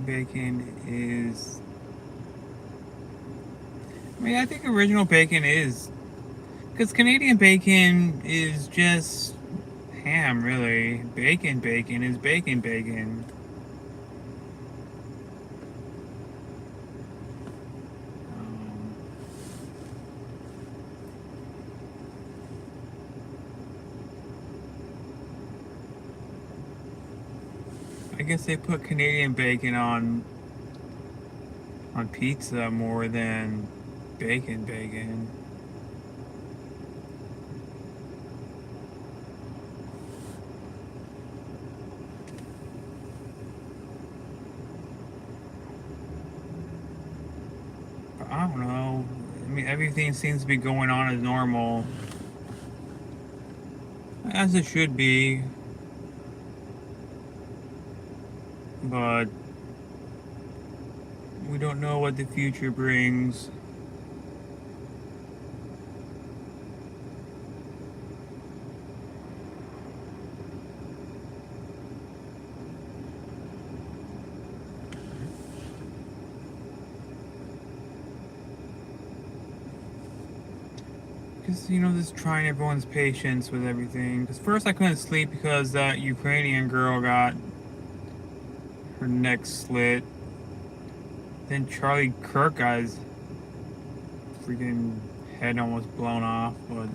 Bacon is, I mean, I think original bacon is, because Canadian bacon is just ham, really. Bacon is bacon. I guess they put Canadian bacon on pizza more than bacon. But I don't know. I mean, everything seems to be going on as normal. As it should be. But we don't know what the future brings. Because, you know, just trying everyone's patience with everything. Because first I couldn't sleep because that Ukrainian girl got her neck slit. Then Charlie Kirk got his freaking head almost blown off, but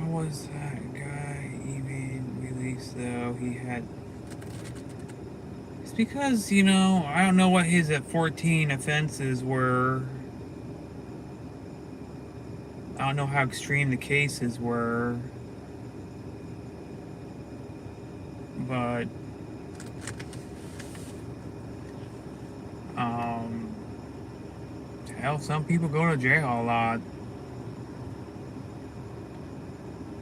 was that guy even released though? He had his It's because, you know, I don't know what his at 14 offenses were. I don't know how extreme the cases were. But hell, some people go to jail a lot.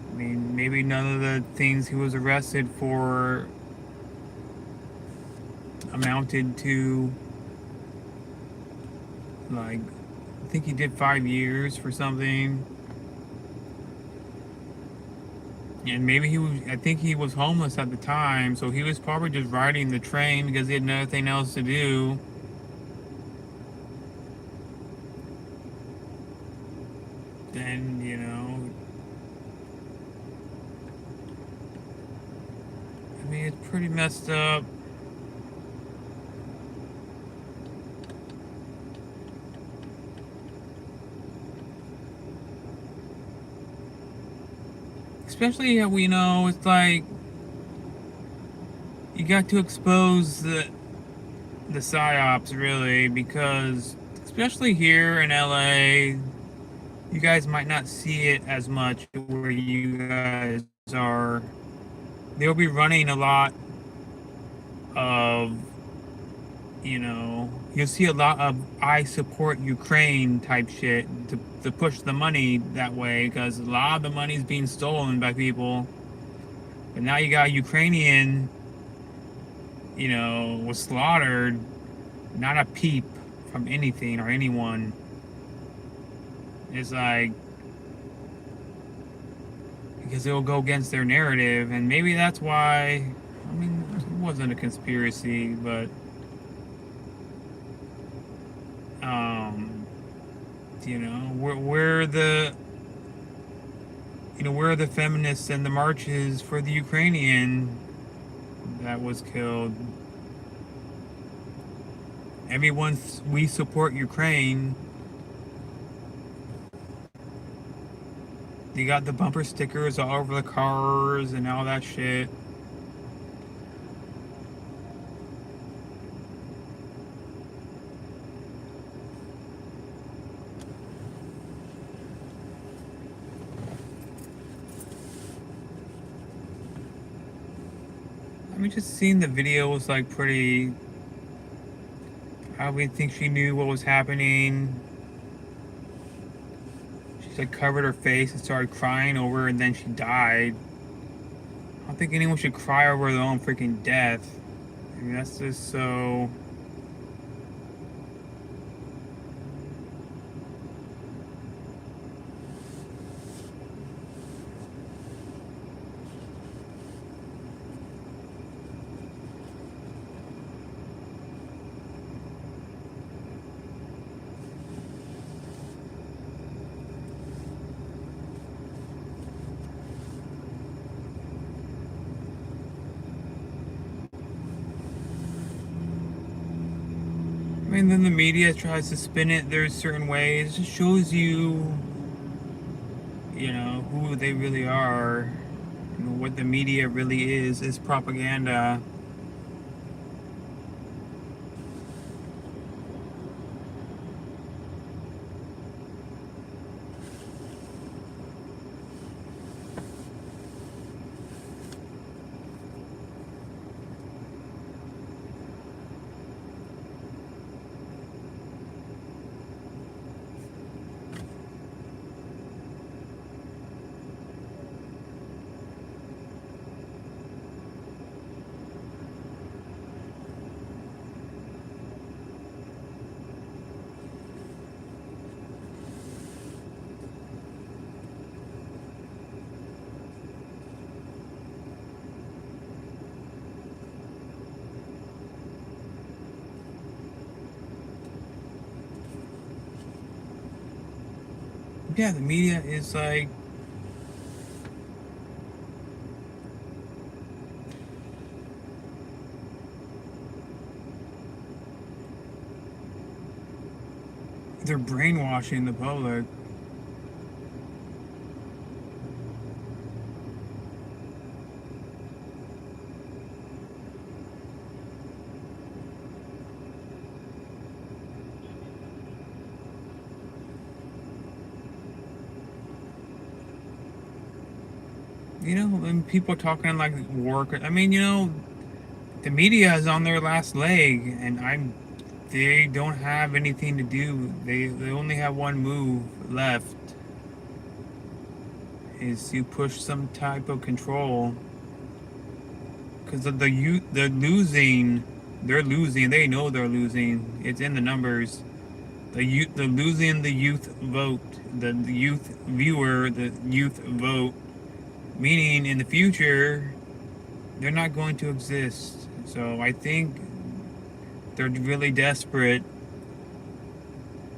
I mean, maybe none of the things he was arrested for amounted to, like, I think he did 5 years for something. And maybe he was, I think he was homeless at the time, so he was probably just riding the train because he had nothing else to do. Then, you know, I mean, it's pretty messed up. Especially, you know, it's like you got to expose the psyops, really, because especially here in LA, you guys might not see it as much where you guys are. They'll be running a lot of, you know, you'll see a lot of I support Ukraine type shit to push the money that way, because a lot of the money's being stolen by people. But now you got Ukrainian, you know, was slaughtered, not a peep from anything or anyone. It's like, because it will go against their narrative, and maybe that's why, I mean, it wasn't a conspiracy, but you know, where the, you know, where are the feminists and the marches for the Ukrainian that was killed? Everyone's, we support Ukraine. You got the bumper stickers all over the cars and all that shit. I mean, just seeing the video was like pretty. I would think she knew what was happening. She like covered her face and started crying over, and then she died. I don't think anyone should cry over their own freaking death. I mean, that's just so. I mean, then the media tries to spin it. There's certain ways. It just shows you, you know, who they really are. You know, what the media really is propaganda. Yeah, the media is like. They're brainwashing the public. You know, and people talking like work. I mean, you know, the media is on their last leg, and they don't have anything to do. They only have one move left, is to push some type of control. Because the youth, they're losing. They're losing. They know they're losing. It's in the numbers. They're losing the youth vote. The youth viewer, the youth vote. Meaning, in the future, they're not going to exist. So I think they're really desperate,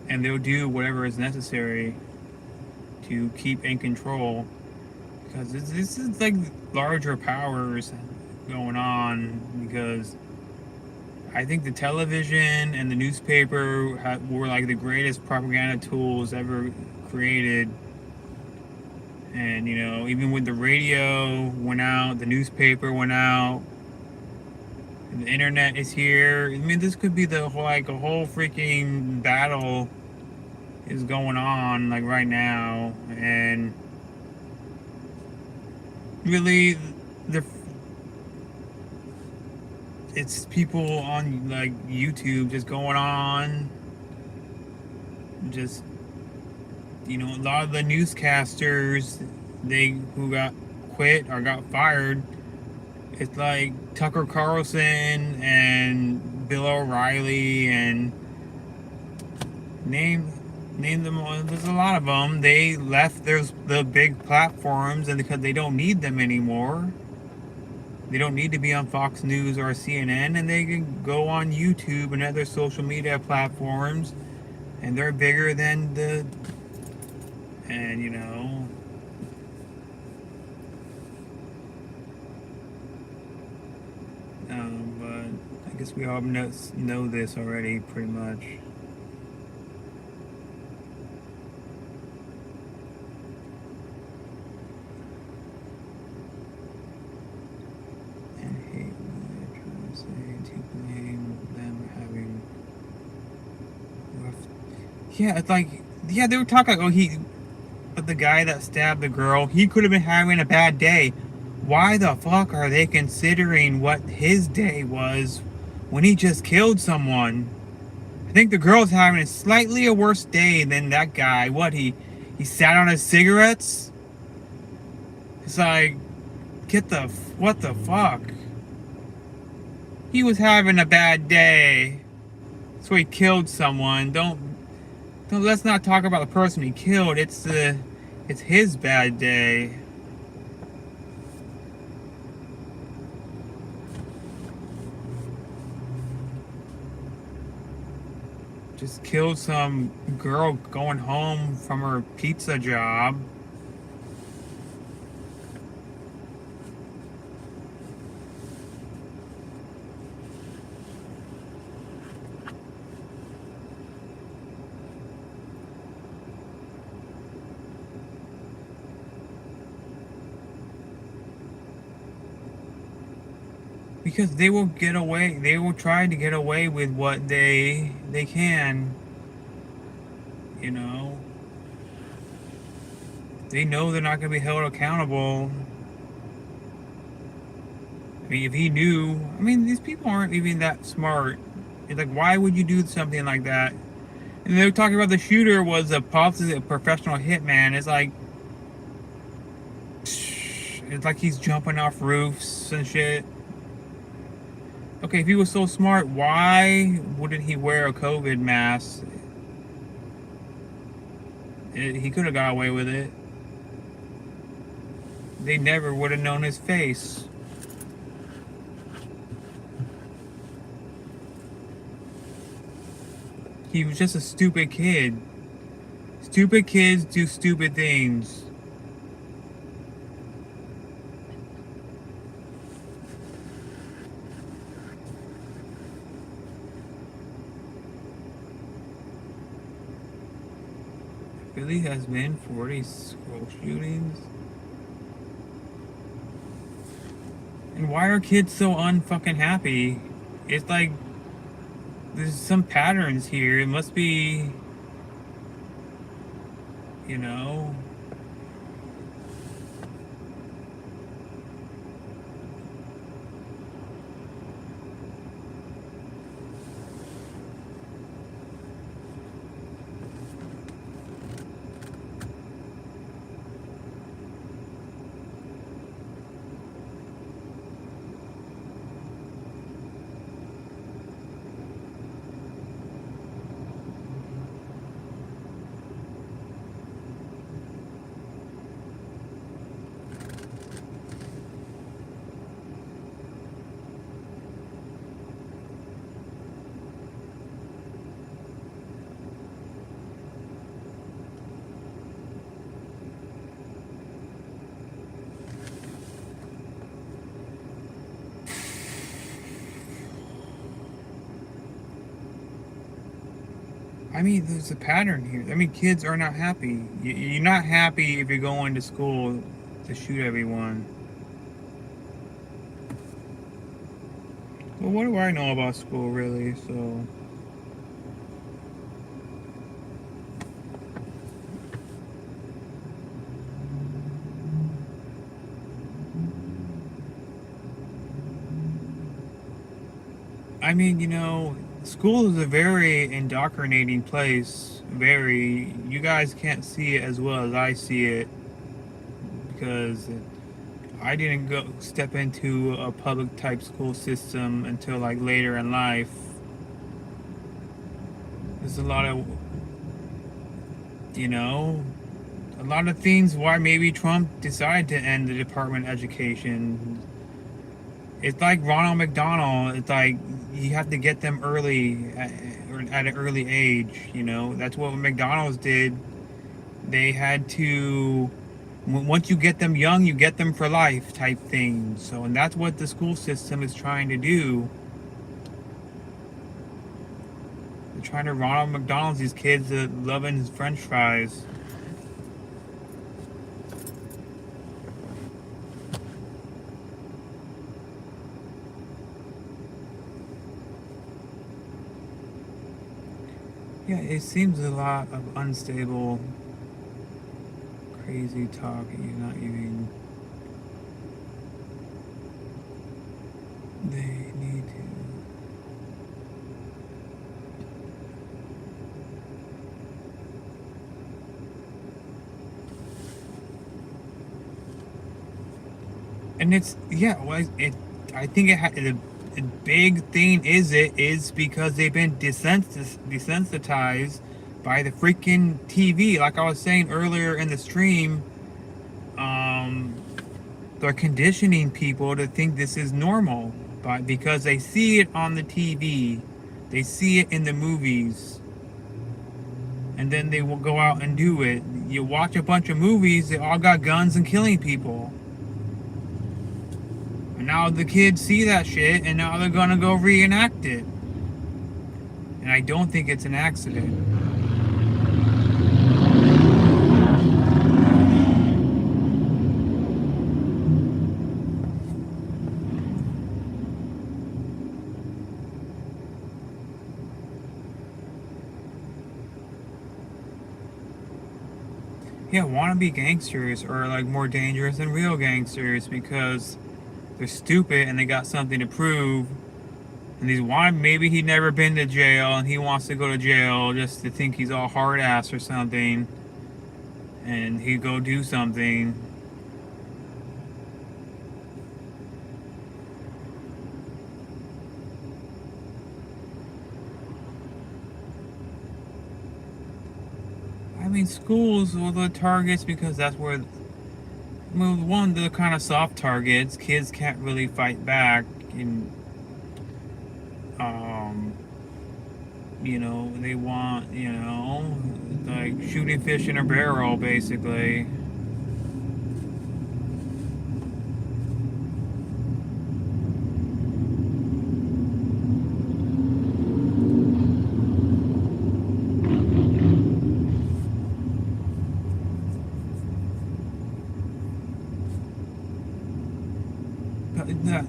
and they'll do whatever is necessary to keep in control. Because this is like larger powers going on. Because I think the television and the newspaper were like the greatest propaganda tools ever created. And, you know, even with the radio went out, the newspaper went out, the internet is here. I mean, this could be the whole, like, a whole freaking battle is going on, like, right now. And really, it's people on, like, YouTube just going on, just, you know, a lot of the newscasters, who got quit or got fired, it's like Tucker Carlson and Bill O'Reilly and name them all. There's a lot of them. They left the big platforms, and because they don't need them anymore. They don't need to be on Fox News or CNN, and they can go on YouTube and other social media platforms, and they're bigger than and you know, but I guess we all know this already, pretty much. And hate what they're trying to say, to blame them having rough. Yeah, it's like, yeah, they were talking like, but the guy that stabbed the girl, he could have been having a bad day. Why the fuck are they considering what his day was when he just killed someone? I think the girl's having a slightly worse day than that guy. What, he sat on his cigarettes? It's like, what the fuck? He was having a bad day, so he killed someone. Let's not talk about the person he killed. It's his bad day. Just killed some girl going home from her pizza job. Because they will get away. They will try to get away with what they can. You know. They know they're not going to be held accountable. I mean, if he knew... I mean, these people aren't even that smart. It's like, why would you do something like that? And they were talking about the shooter was a professional hitman. It's like he's jumping off roofs and shit. Okay, if he was so smart, why wouldn't he wear a COVID mask? He could have got away with it. They never would have known his face. He was just a stupid kid. Stupid kids do stupid things. Really has been 40 school shootings. And why are kids so unfucking happy? It's like there's some patterns here. It must be, you know, I mean, there's a pattern here. I mean, kids are not happy. You're not happy if you're going to school to shoot everyone. Well, what do I know about school, really? So, I mean, school is a very indoctrinating place. Very. You guys can't see it as well as I see it because I didn't go step into a public type school system until like later in life. There's a lot of things why maybe Trump decided to end the Department of Education. It's like Ronald McDonald. It's like you have to get them early or at an early age. That's what McDonald's did. They had to. Once you get them young, you get them for life type thing. So, and that's what the school system is trying to do. They're trying to Ronald McDonald's these kids that loving his French fries. Yeah, it seems a lot of unstable, crazy talk. You're not even. They need to. And it's well, I think the big thing is because they've been desensitized by the freaking TV. Like I was saying earlier in the stream, they're conditioning people to think this is normal, but because they see it on the TV, they see it in the movies, and then they will go out and do it. You watch a bunch of movies, they all got guns and killing people. Now the kids see that shit, and now they're gonna go reenact it. And I don't think it's an accident. Yeah, wannabe gangsters are like more dangerous than real gangsters because they're stupid and they got something to prove. And maybe he'd never been to jail and he wants to go to jail just to think he's all hard ass or something. And he'd go do something. I mean, schools were the targets because that's where. Well, one, the kind of soft targets, kids can't really fight back, and they want, like shooting fish in a barrel, basically.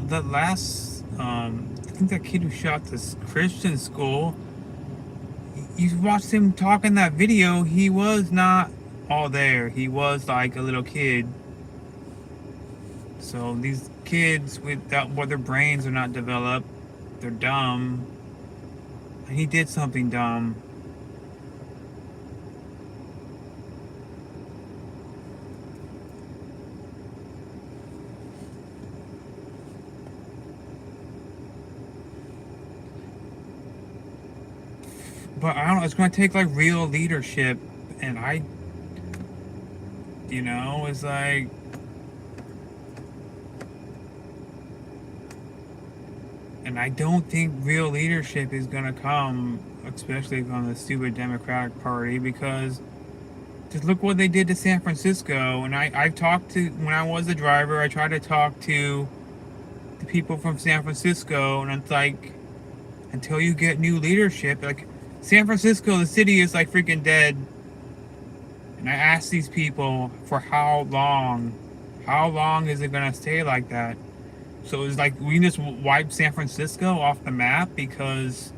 The last, I think that kid who shot this Christian school, you watched him talk in that video, he was not all there. He was like a little kid. So these kids where their brains are not developed, they're dumb. And he did something dumb. But I don't know, it's going to take like real leadership, and it's like, and I don't think real leadership is going to come, especially from the stupid Democratic Party, because just look what they did to San Francisco. And I've talked to, when I was a driver, I tried to talk to the people from San Francisco, and it's like, until you get new leadership, like, San Francisco, the city, is like freaking dead. And I asked these people for how long? How long is it gonna stay like that? So it's like we just wipe San Francisco off the map because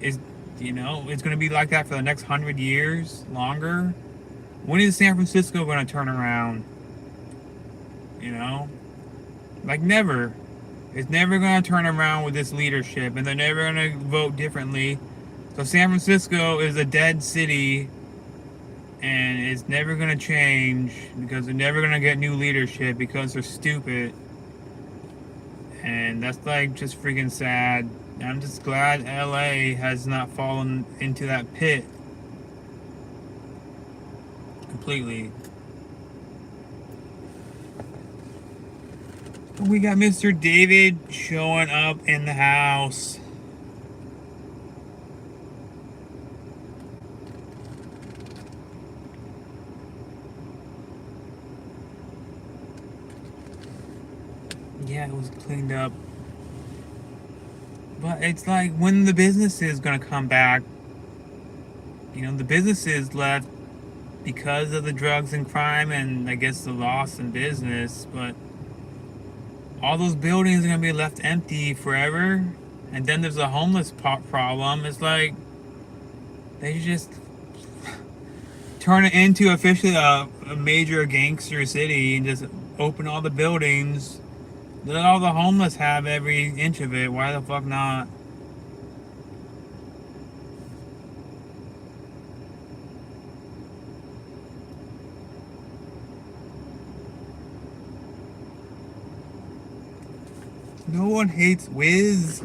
it's gonna be like that for the next 100 years longer. When is San Francisco gonna turn around? Like never. It's never gonna turn around with this leadership, and they're never gonna vote differently. So San Francisco is a dead city, and it's never gonna change because they're never gonna get new leadership because they're stupid. And that's like just freaking sad. And I'm just glad LA has not fallen into that pit completely. We got Mr. David showing up in the house. Yeah, it was cleaned up. But it's like, when the business is gonna come back? The businesses left because of the drugs and crime and I guess the loss in business, but all those buildings are gonna be left empty forever. And then there's a homeless problem. It's like they just turn it into officially a major gangster city and just open all the buildings. Let all the homeless have every inch of it. Why the fuck not? No one hates Wiz.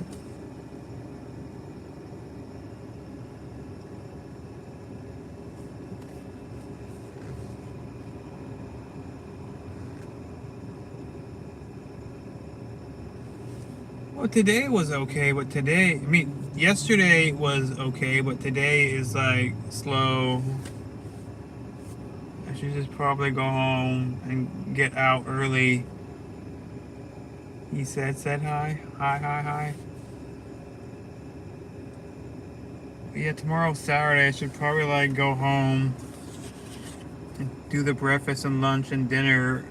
Well, today was okay, but yesterday was okay, but today is like slow. I should just probably go home and get out early. He said hi. Hi. But yeah, tomorrow's Saturday. I should probably like go home and do the breakfast and lunch and dinner.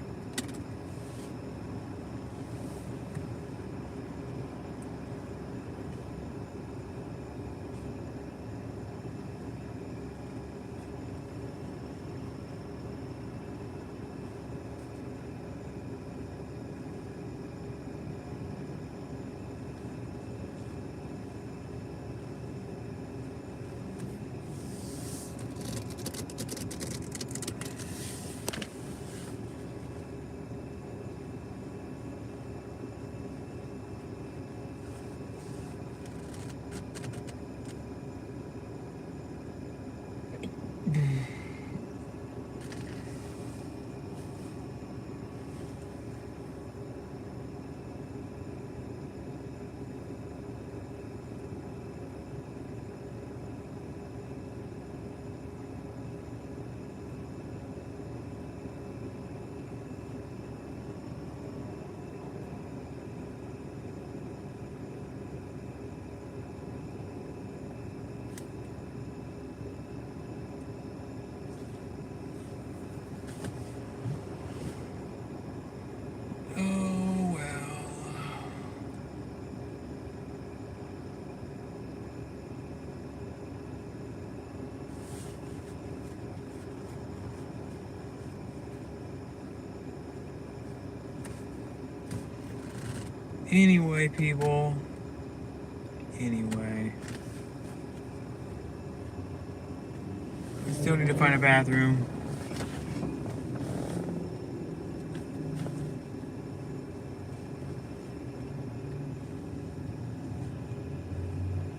Oh well. Anyway, people. Anyway. We still need to find a bathroom.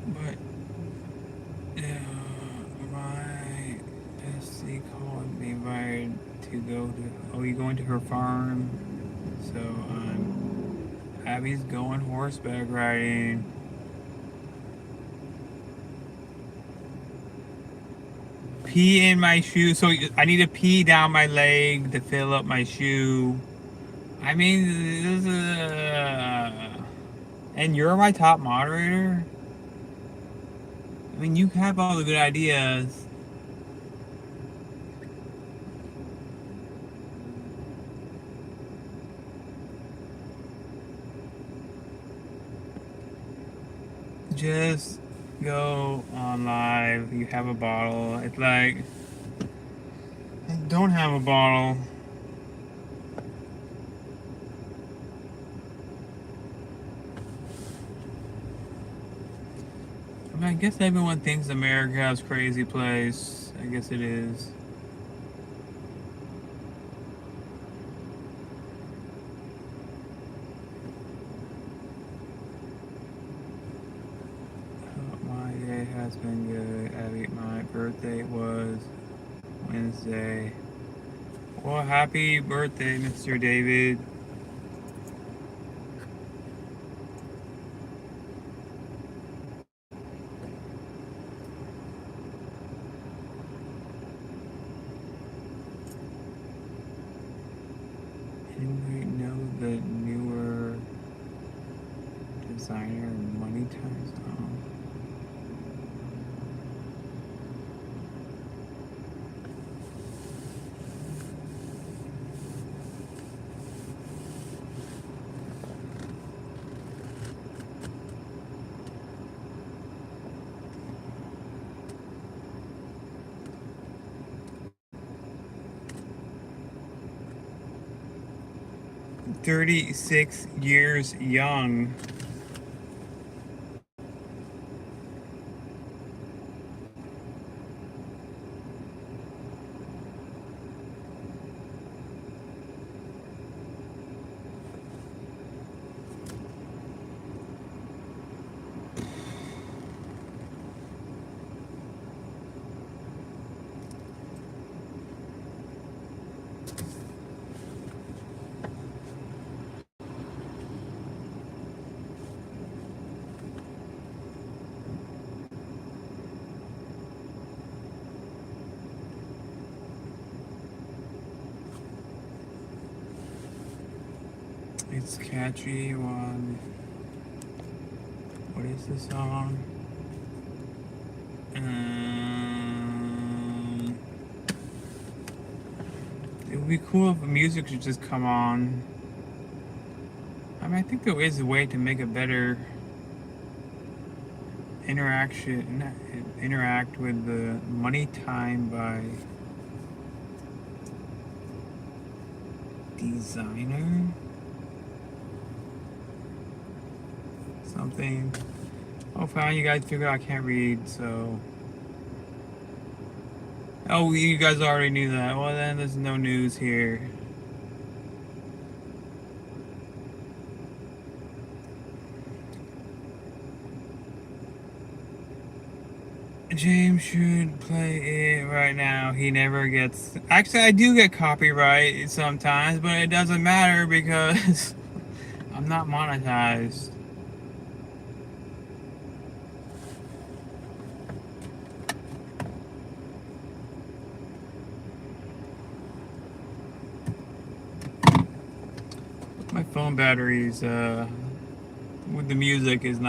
But my SC called me invited to go to. Oh, you going to her farm? So Abby's going horseback riding. Pee in my shoe. So I need to pee down my leg to fill up my shoe. I mean, this is, and you're my top moderator? I mean, you have all the good ideas. Just go on live. You have a bottle. It's like, I don't have a bottle. I mean, I guess everyone thinks America's a crazy place. I guess it is. My day has been good, Abby. My birthday was Wednesday. Well, happy birthday, Mr. David. Anybody know the newer designer Money Time song? "36 Years Young." It's catchy one. What is the song? It would be cool if the music should just come on. I mean, I think there is a way to make a better interact with the Money Time by Designer. Something. Oh, fine, you guys figure out I can't read, so. Oh, you guys already knew that. Well, then there's no news here. James should play it right now. He never gets. Actually, I do get copyright sometimes, but it doesn't matter because I'm not monetized. My phone batteries with the music is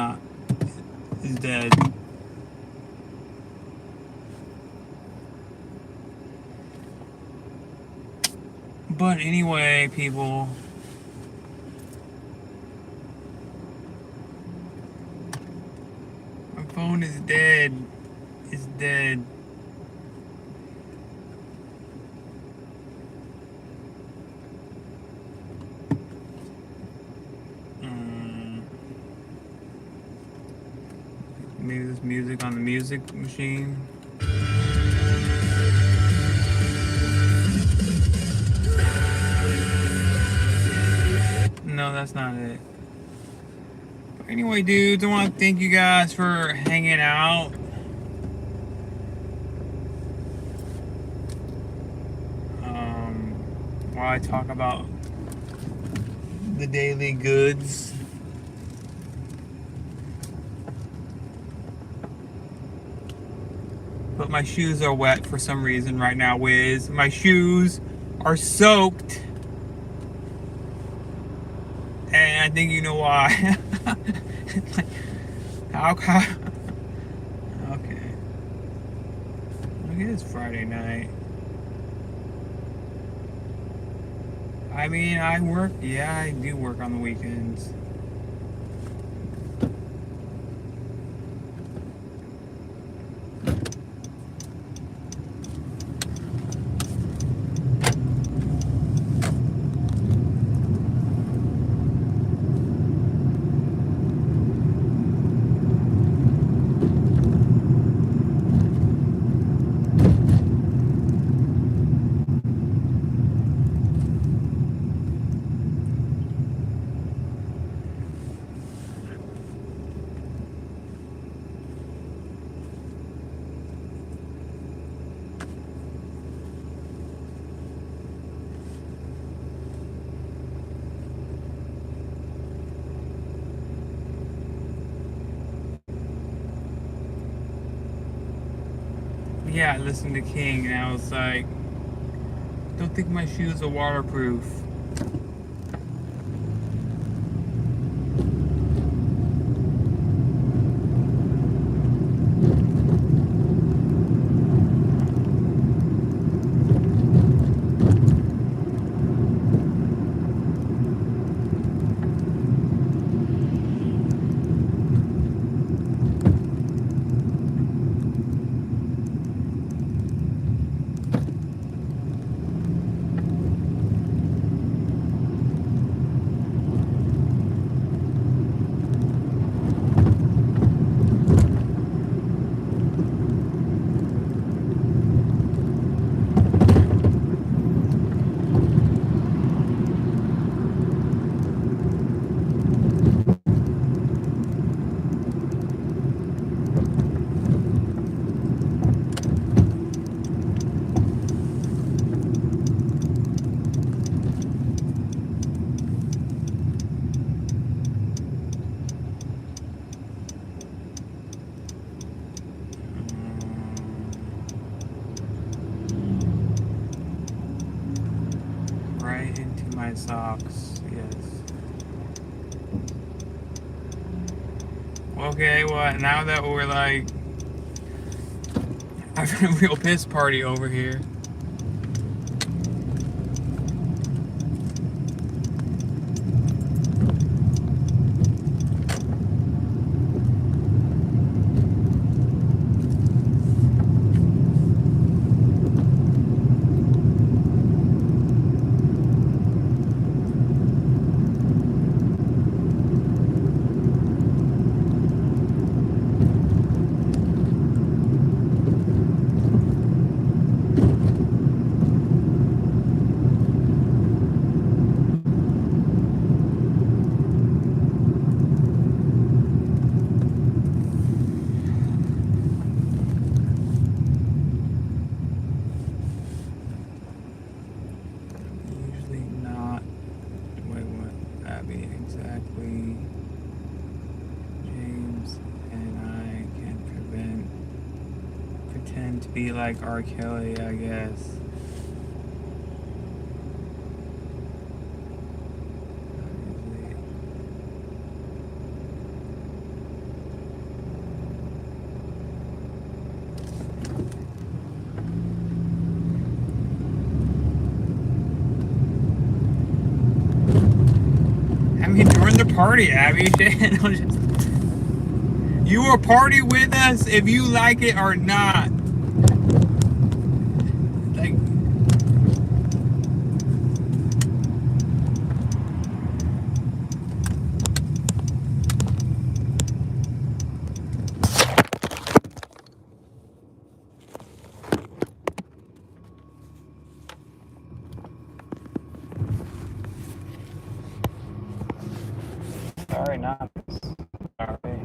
dead. But anyway, people, my phone is dead. It's dead. Maybe there's music on the music machine. No, that's not it. But anyway, dudes, I want to thank you guys for hanging out. While I talk about the daily goods. But my shoes are wet for some reason right now, Wiz. My shoes are soaked. And I think you know why. How? Okay. it is Friday night. I mean, I work. Yeah, I do work on the weekends. Yeah, I listened to King, and I was like, don't think my shoes are waterproof. Right into my socks, yes. Okay, well, now that we're like having a real piss party over here. Usually not. Wait, what? Abby, exactly. James and I can pretend to be like R. Kelly, I guess. I mean, join the party, Abby. Don't just- You will party with us if you like it or not. Like, sorry, not sorry.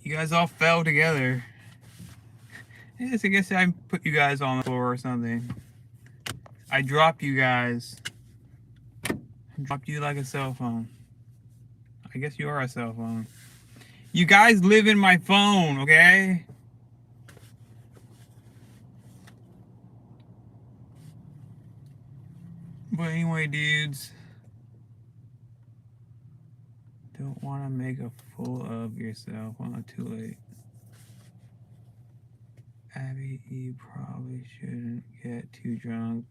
You guys all fell together. Yes, I guess I put you guys on the floor or something. I dropped you guys. I dropped you like a cell phone. I guess you are a cell phone. You guys live in my phone, okay? But anyway, dudes. Don't want to make a fool of yourself. Well, not too late. Abby, you probably shouldn't get too drunk.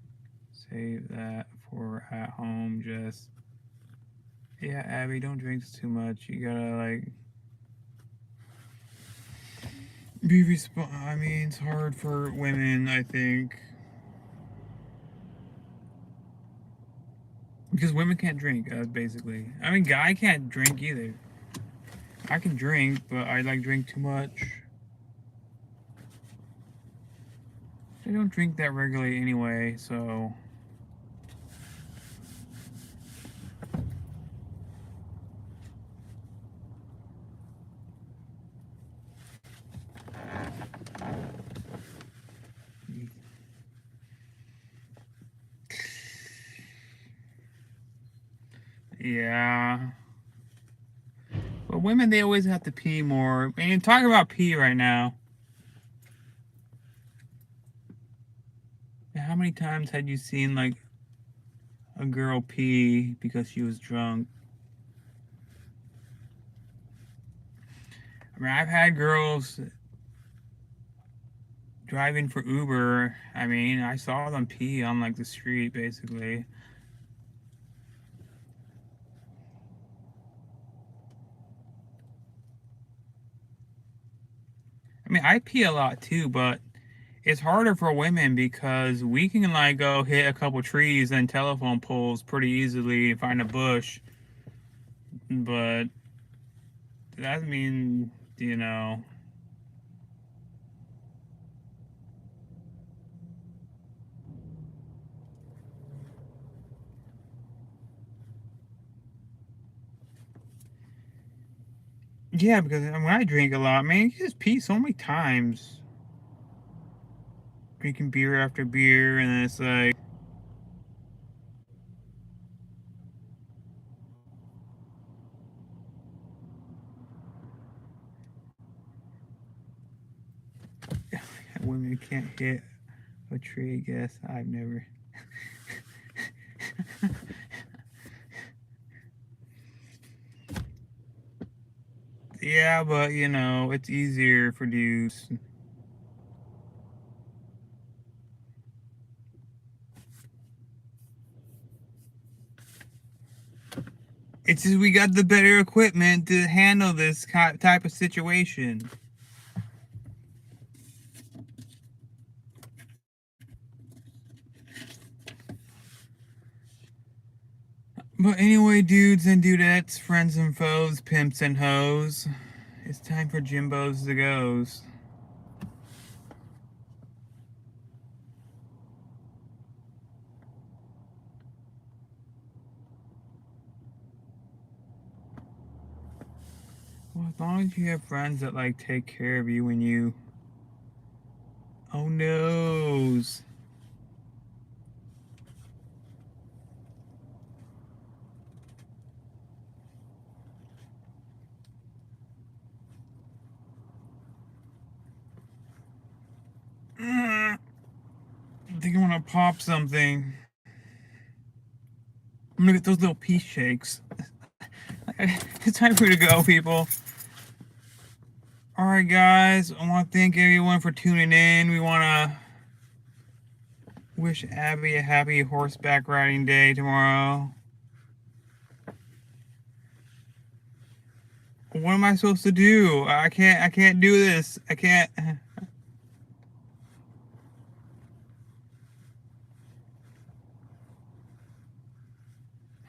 Save that for at home. Just, yeah, Abby, don't drink too much. You gotta, like, be I mean, it's hard for women, I think. Because women can't drink, basically. I mean, guy can't drink either. I can drink, but I like drink too much. I don't drink that regularly anyway, so. Yeah. But women, they always have to pee more. And talking about pee right now. How many times had you seen, like, a girl pee because she was drunk? I mean, I've had girls driving for Uber. I mean, I saw them pee on, like, the street, basically. I mean, I pee a lot too, but it's harder for women because we can, like, go hit a couple trees and telephone poles pretty easily and find a bush. But that means, you know. Yeah, because when I drink a lot, man, you just pee so many times. Drinking beer after beer, and then it's like. Women can't hit a tree, I guess. I've never. Yeah, but you know, it's easier for dudes. It's just we got the better equipment to handle this type of situation. But anyway, dudes and dudettes, friends and foes, pimps and hoes, it's time for Jimbo's to goes. Well, as long as you have friends that, like, take care of you when you. Oh noes. I think I want to pop something. I'm gonna get those little pea shakes. It's time for you to go, people. Alright, guys. I want to thank everyone for tuning in. We want to wish Abby a happy horseback riding day tomorrow. What am I supposed to do? I can't do this. I can't.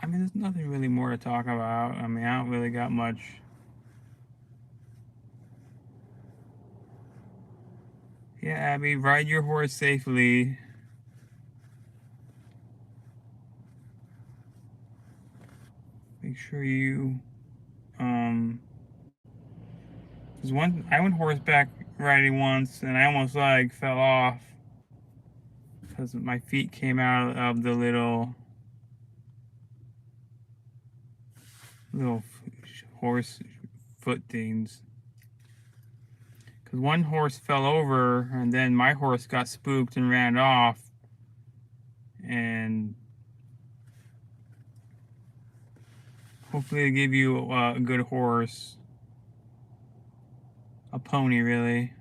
I mean, there's nothing really more to talk about. I mean, I don't really got much. Yeah, Abby, ride your horse safely. Make sure you, cause I went horseback riding once and I almost, like, fell off. because my feet came out of the little horse foot things. Because one horse fell over, and then my horse got spooked and ran off. And hopefully they give you a good horse. A pony, really.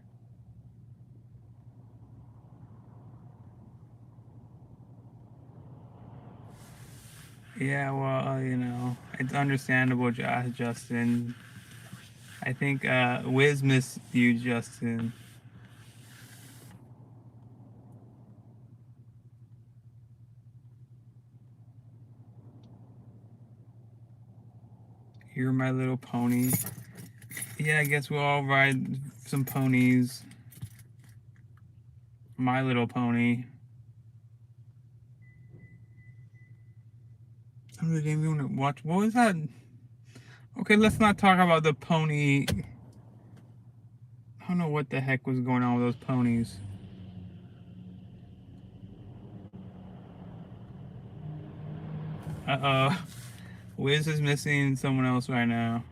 Yeah, well, you know, it's understandable, Justin. I think Wiz missed you, Justin. You're My Little Pony. Yeah, I guess we'll all ride some ponies. My Little Pony. I really didn't even want to watch. What was that? Okay, let's not talk about the pony. I don't know what the heck was going on with those ponies. Uh-oh. Wiz is missing someone else right now.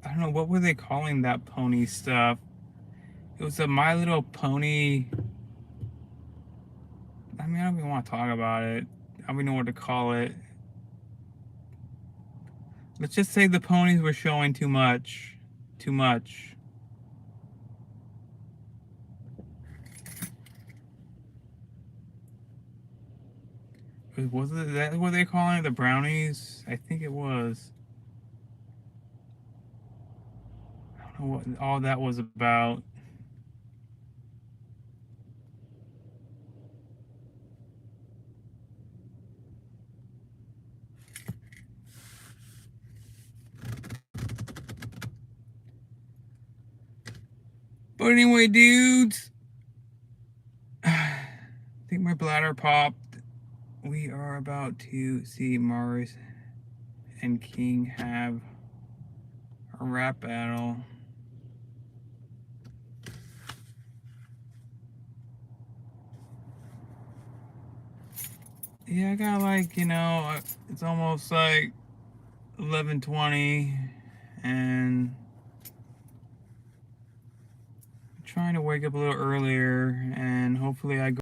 I don't know, what were they calling that pony stuff? It was a My Little Pony. I mean, I don't even want to talk about it. I don't even know what to call it. Let's just say the ponies were showing too much. Too much. Was it that what they calling it? The brownies? I think it was. I don't know what all that was about. But anyway, dudes, I think my bladder popped. We are about to see Mars and King have a rap battle. Yeah, I got like, you know, it's almost like 11:20 and I'm trying to wake up a little earlier and hopefully I go